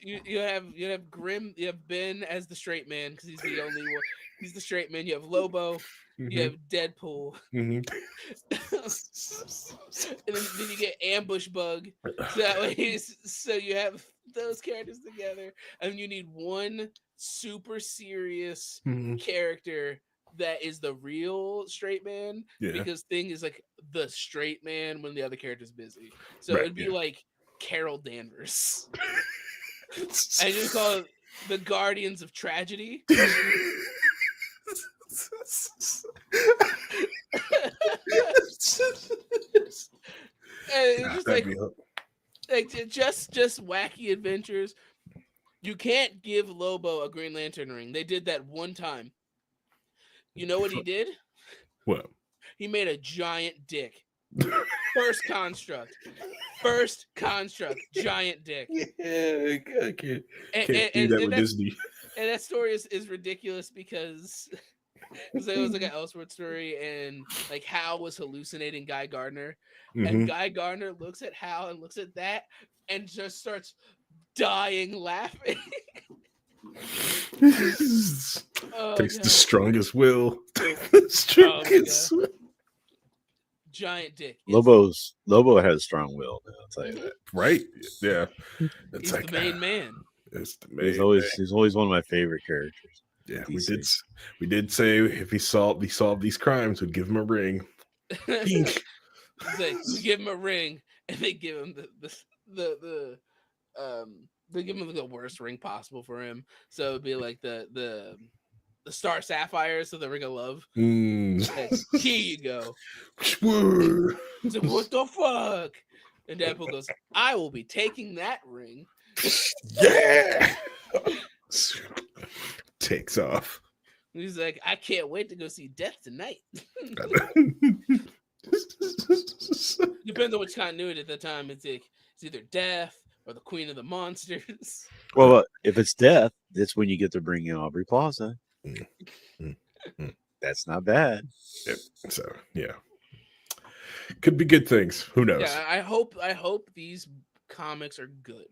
you have Grimm, you have Ben as the straight man because he's the only one. He's the straight man. You have Lobo. You have Deadpool. And then you get Ambush Bug. So that way, so you have those characters together, and you need one super serious character that is the real straight man. Because Thing is like the straight man when the other character's busy. So it'd be like Carol Danvers. And you call it the Guardians of Tragedy. And just just wacky adventures. You can't give Lobo a Green Lantern ring. They did that one time. You know what he did? What? He made a giant dick. First construct, giant dick. Yeah, I can't do that with Disney. And that story is ridiculous because it was like an Elseworld story, and like Hal was hallucinating Guy Gardner, and Guy Gardner looks at Hal and looks at that and just starts dying laughing. Takes the strongest will. Giant dick. Lobo has strong will, man, I'll tell you that. Right? Yeah. He's like, the main man. It's the main he's always one of my favorite characters. Yeah, we did say if he solved these crimes, we'd give him a ring. It's like, we give him a ring, and they give him they give him the worst ring possible for him. So it'd be like the Star Sapphire, so the Ring of Love. Like, here you go. So what the fuck? And Deadpool goes, I will be taking that ring. Yeah. Takes off. He's like, I can't wait to go see Death tonight. Depends on which continuity at the time. It's either Death or the Queen of the Monsters. Well, if it's Death, that's when you get to bring in Aubrey Plaza. That's not bad. Yep. So yeah, could be good things. Who knows? Yeah, I hope these comics are good.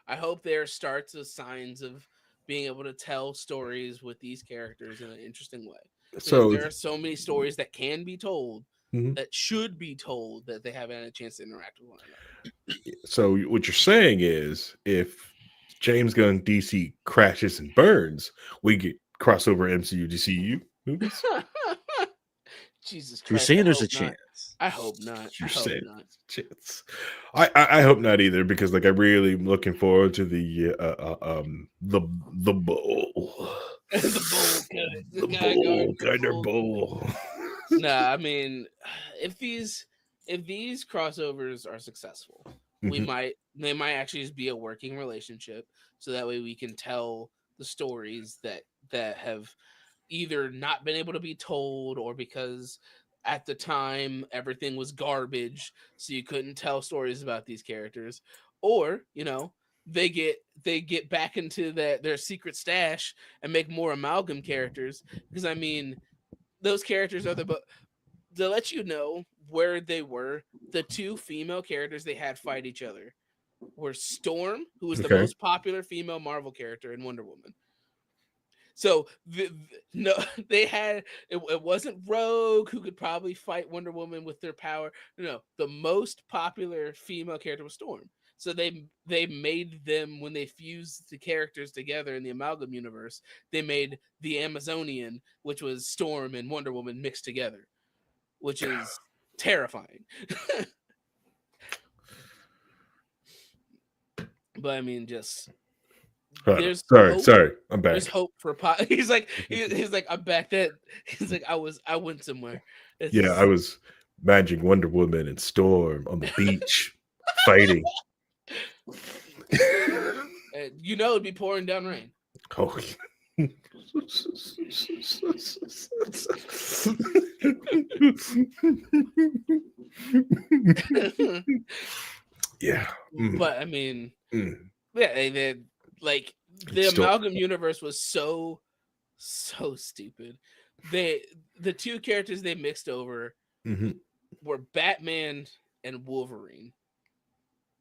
I hope there starts as signs of being able to tell stories with these characters in an interesting way. So there are so many stories that can be told, that should be told, that they haven't had a chance to interact with one another. So what you're saying is, if James Gunn DC crashes and burns, we get crossover MCU DCU movies. Jesus Christ! You're saying there's a chance. I hope not. You're saying chance. I hope not either, because like I'm really looking forward to the bowl. the bowl. Nah, I mean, if these crossovers are successful, they might actually just be a working relationship, so that way we can tell the stories that have either not been able to be told, or because at the time everything was garbage, so you couldn't tell stories about these characters, or they get back into their secret stash and make more amalgam characters, because I mean those characters are to let you know where they were. The two female characters they had fight each other were Storm, who was the most popular female Marvel character in Wonder Woman. So they had it wasn't Rogue, who could probably fight Wonder Woman with their power. No, the most popular female character was Storm. So they made them, when they fused the characters together in the amalgam universe, they made the Amazonian, which was Storm and Wonder Woman mixed together, which is terrifying. But I mean, just sorry, I'm back. There's hope for he's like I'm back. He's like I went somewhere. I was imagining Wonder Woman and Storm on the beach fighting. It'd be pouring down rain. Oh. Yeah. But I mean, they like the amalgam universe was so stupid. The two characters they mixed over were Batman and Wolverine.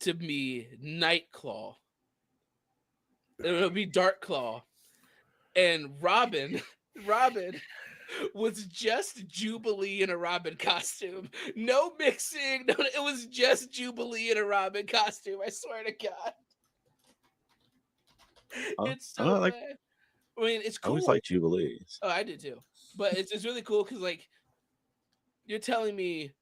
To me, Nightclaw. It would be Darkclaw. And Robin was just Jubilee in a Robin costume. No mixing. No, it was just Jubilee in a Robin costume. I swear to God. It's so bad. I mean, it's cool. I always like Jubilees. Oh, I did too. But it's really cool because, like, you're telling me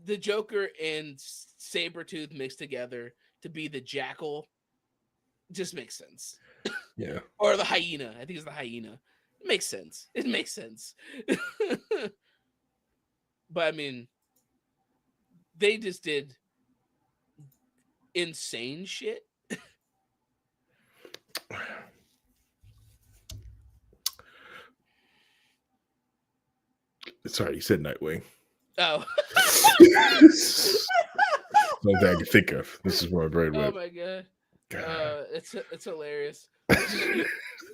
the Joker and Sabretooth mixed together to be the Jackal just makes sense. Yeah. Or the hyena. I think it's the hyena. It makes sense. It makes sense. But I mean, they just did insane shit. Sorry, you said Nightwing. Oh. One thing I can think of. This is where my brain Oh went. my god. God. It's hilarious.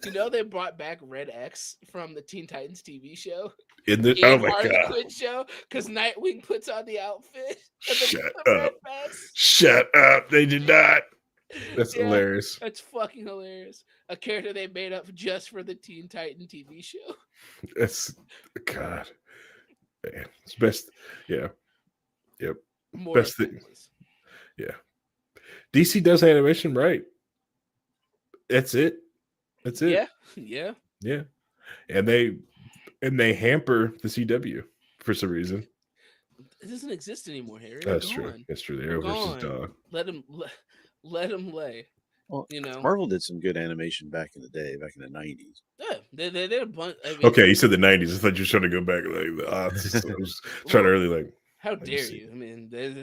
You know they brought back Red X from the Teen Titans TV show Oh my Harley god! Quinn show because Nightwing puts on the outfit. And Shut the red up! vest. Shut up! They did not. That's hilarious. That's fucking hilarious. A character they made up just for the Teen Titan TV show. That's God. Man, it's best. Yeah. Yep. More Best thing. offenses. Yeah. DC does animation right. That's it. That's it. Yeah. Yeah. Yeah. And they hamper the CW for some reason. It doesn't exist anymore, Harry. That's true. That's true. The Arrowverse is dog. Let him lay. Well, you know, Marvel did some good animation back in the day, back in the 90s. Yeah, they did a bunch. I mean, Okay, you said the 90s. I thought you were trying to go back like the odds. I was trying to really like. How dare you? I mean, they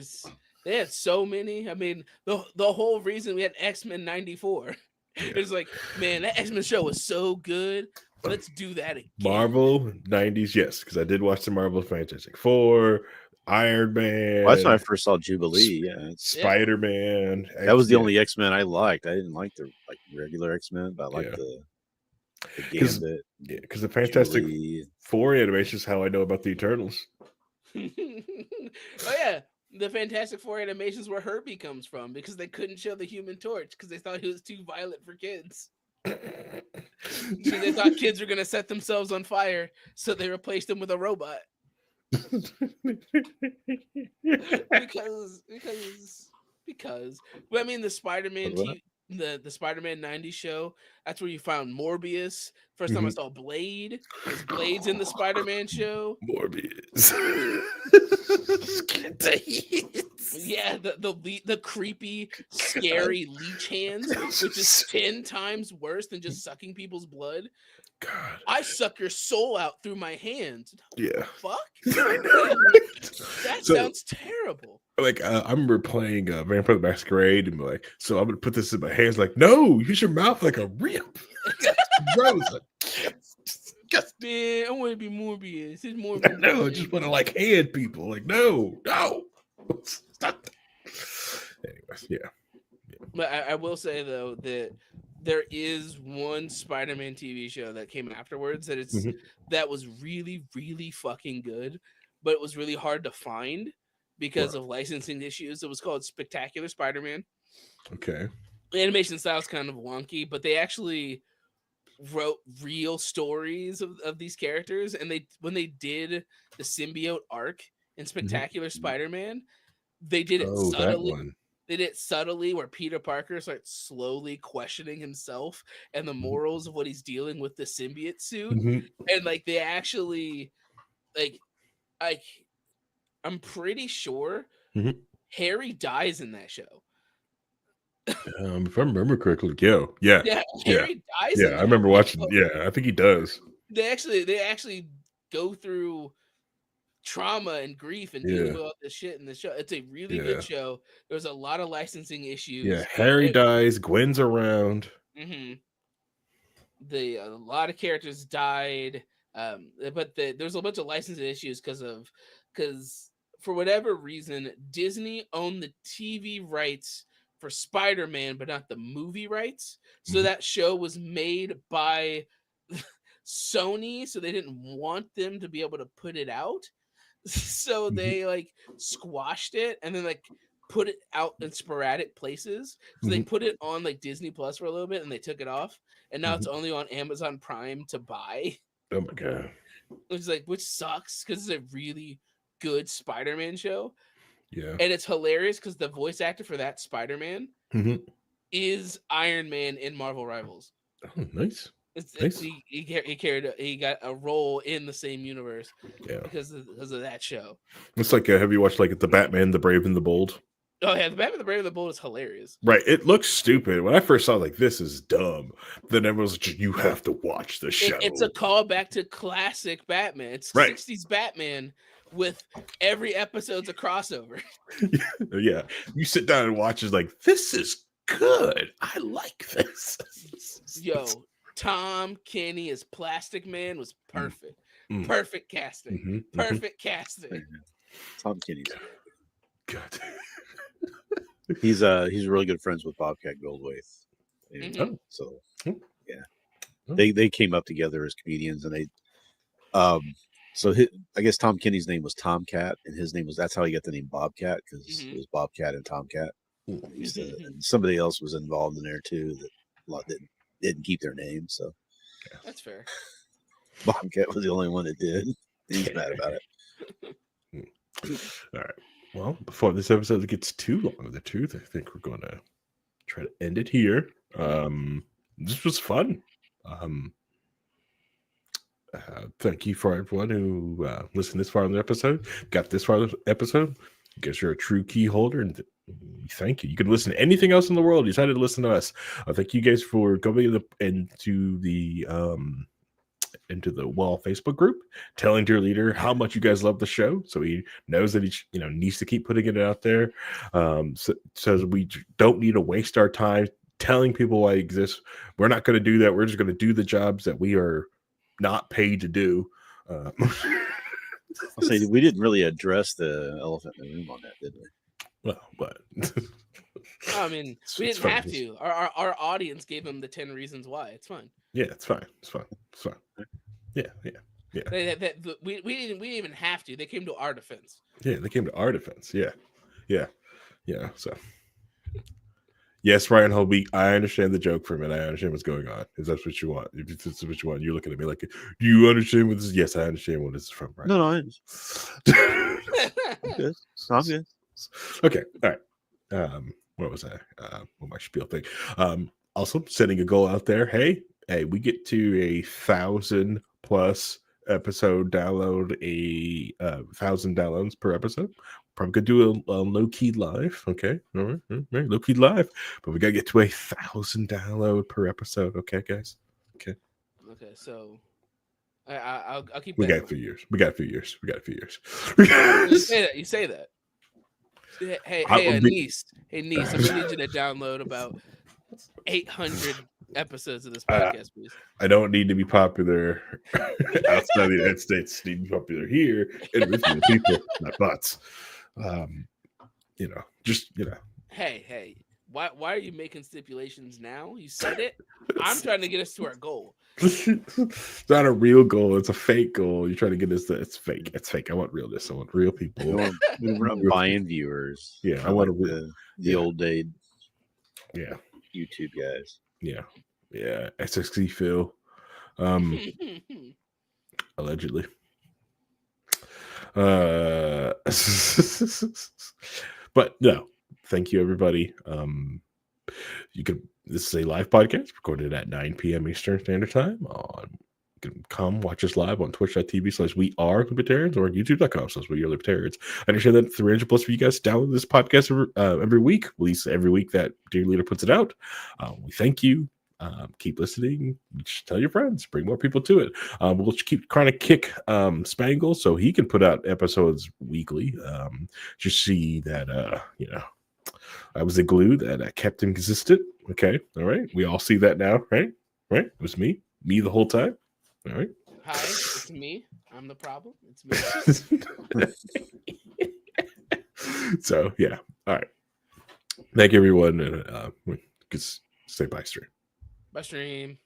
had so many. I mean, the whole reason we had X-Men 94. Yeah. It's like, man, that X-Men show was so good. Let's do that again. Marvel 90s, yes, because I did watch the Marvel Fantastic Four, Iron Man. Well, that's when I first saw Jubilee. Yeah, Spider-Man. That was the only X-Men I liked. I didn't like the regular X-Men, but I liked the Gambit. Yeah, because the Fantastic Jubilee. Four animation is how I know about the Eternals. Oh yeah, the Fantastic Four animations where Herbie comes from because they couldn't show the Human Torch because they thought he was too violent for kids. So they thought kids were gonna set themselves on fire, so they replaced him with a robot. because well, I mean the Spider-Man the Spider-Man 90s show, that's where you found Morbius. First time I saw Blade. There's Blades in the Spider-Man show. Morbius. Yeah, the creepy, scary leech hands, which is 10 times worse than just sucking people's blood. God. I suck your soul out through my hands. Yeah. Fuck? That sounds terrible. Like I remember playing Vampire the Masquerade and be like, so I'm gonna put this in my hands. Like, no, use your mouth like a rip. Gross. Man, I want to be Morbius. It's Morbius. No, I just want to like hand people. Like, no. Stop. Anyways, yeah. But I will say though that there is one Spider-Man TV show that came afterwards that was really, really fucking good, but it was really hard to find because of licensing issues. It was called Spectacular Spider-Man. Okay. The animation style is kind of wonky, but they actually wrote real stories of these characters, and when they did the symbiote arc in Spectacular Spider-Man, they did it subtly. They did it subtly where Peter Parker starts slowly questioning himself and the morals of what he's dealing with the symbiote suit. And like they actually I'm pretty sure Harry dies in that show. If I remember correctly, yeah. Harry dies. Yeah, I remember watching. Yeah, I think he does. They actually go through trauma and grief and dealing with all this shit in the show. It's a really good show. There's a lot of licensing issues. Yeah, Harry dies. Gwen's around. A lot of characters died. But there's a bunch of licensing issues because for whatever reason, Disney owned the TV rights for Spider-Man, but not the movie rights. So that show was made by Sony, so they didn't want them to be able to put it out. So they like squashed it and then like put it out in sporadic places. So they put it on like Disney Plus for a little bit and they took it off. And now it's only on Amazon Prime to buy. Oh my god. Which sucks because it's a really good Spider-Man show. Yeah. And it's hilarious because the voice actor for that Spider-Man is Iron Man in Marvel Rivals. Oh, nice. He got a role in the same universe because of that show. It's like, have you watched like the Batman, the Brave and the Bold? Oh yeah, the Batman, the Brave and the Bold is hilarious. Right, it looks stupid. When I first saw it, like, this is dumb. Then everyone's like, you have to watch the show. It's a callback to classic Batman. It's 60s Batman with every episode's a crossover. Yeah, you sit down and watch, it's like, this is good. I like this. Yo, Tom Kenny as Plastic Man was perfect. Perfect casting. Mm-hmm. Perfect casting. Tom Kenny's. God. He's really good friends with Bobcat Goldthwait. Mhm. So Mm. yeah, Mm. they came up together as comedians, and they so I guess Tom Kenny's name was Tomcat, and his name was that's how he got the name Bobcat because it was Bobcat and Tomcat. And somebody else was involved in there too that a lot didn't keep their name, so That's fair. Bobcat was the only one that did. He's mad about it. All right. Well, before this episode gets too long in the tooth, I think we're going to try to end it here. This was fun. Thank you for everyone who listened this far in the episode, got this far in the episode. I guess you're a true key holder, and thank you. You can listen to anything else in the world. You decided to listen to us. Thank you guys for going into the Wall Facebook group, telling your leader how much you guys love the show, so he knows that he needs to keep putting it out there. So we don't need to waste our time telling people why it exists. We're not going to do that. We're just going to do the jobs that we are not paid to do. I'll say we didn't really address the elephant in the room on that, did we? Well, but I mean, we didn't have to. Our audience gave them the 10 reasons why. It's fine. Yeah, it's fine. It's fine. It's fine. Yeah. We didn't even have to. They came to our defense. Yeah, they came to our defense. Yeah. So, yes, Ryan Holby, I understand the joke from it. I understand what's going on. If that's what you want, if it's what you want, you're looking at me like, do you understand what this is? Yes, I understand what this is from. Right? No, I'm good. I'm good. Okay, all right. What was I? What my spiel thing? Also, setting a goal out there. Hey, we get to 1,000+ episode download, 1,000 downloads per episode. Probably could do a low key live. Okay, all right, low key live, but we gotta get to 1,000 download per episode. Okay, guys. Okay, so I'll keep. We that got a few years. We got a few years. You say that. Hey, niece. Hey, niece. I'm gonna need you to download about 800 episodes of this podcast, please. I don't need to be popular outside the United States. I need to be popular here and with the people, not bots. Hey. Why are you making stipulations now? You said it. I'm trying to get us to our goal. It's not a real goal. It's a fake goal. You're trying to get us to. It's fake. It's fake. I want realness. I want real people. We're not buying viewers. Yeah, I want the old day. Yeah, YouTube guys. Yeah. SXC Phil. Allegedly. But no, thank you everybody. This is a live podcast recorded at 9 p.m. Eastern Standard Time. You can come watch us live on twitch.tv/wearelibertarians or youtube.com/wearelibertarians. I understand that 300+ of you guys download this podcast every week, at least every week that Dear Leader puts it out. We thank you. Keep listening. Just tell your friends. Bring more people to it. We'll keep trying to kick Spangle so he can put out episodes weekly. Just see that I was the glue that kept him consistent. Okay, all right. We all see that now, right? Right? It was me the whole time. All right. Hi, it's me. I'm the problem. It's me. So yeah. All right. Thank you, everyone, and just say bye, stream. Bye, stream.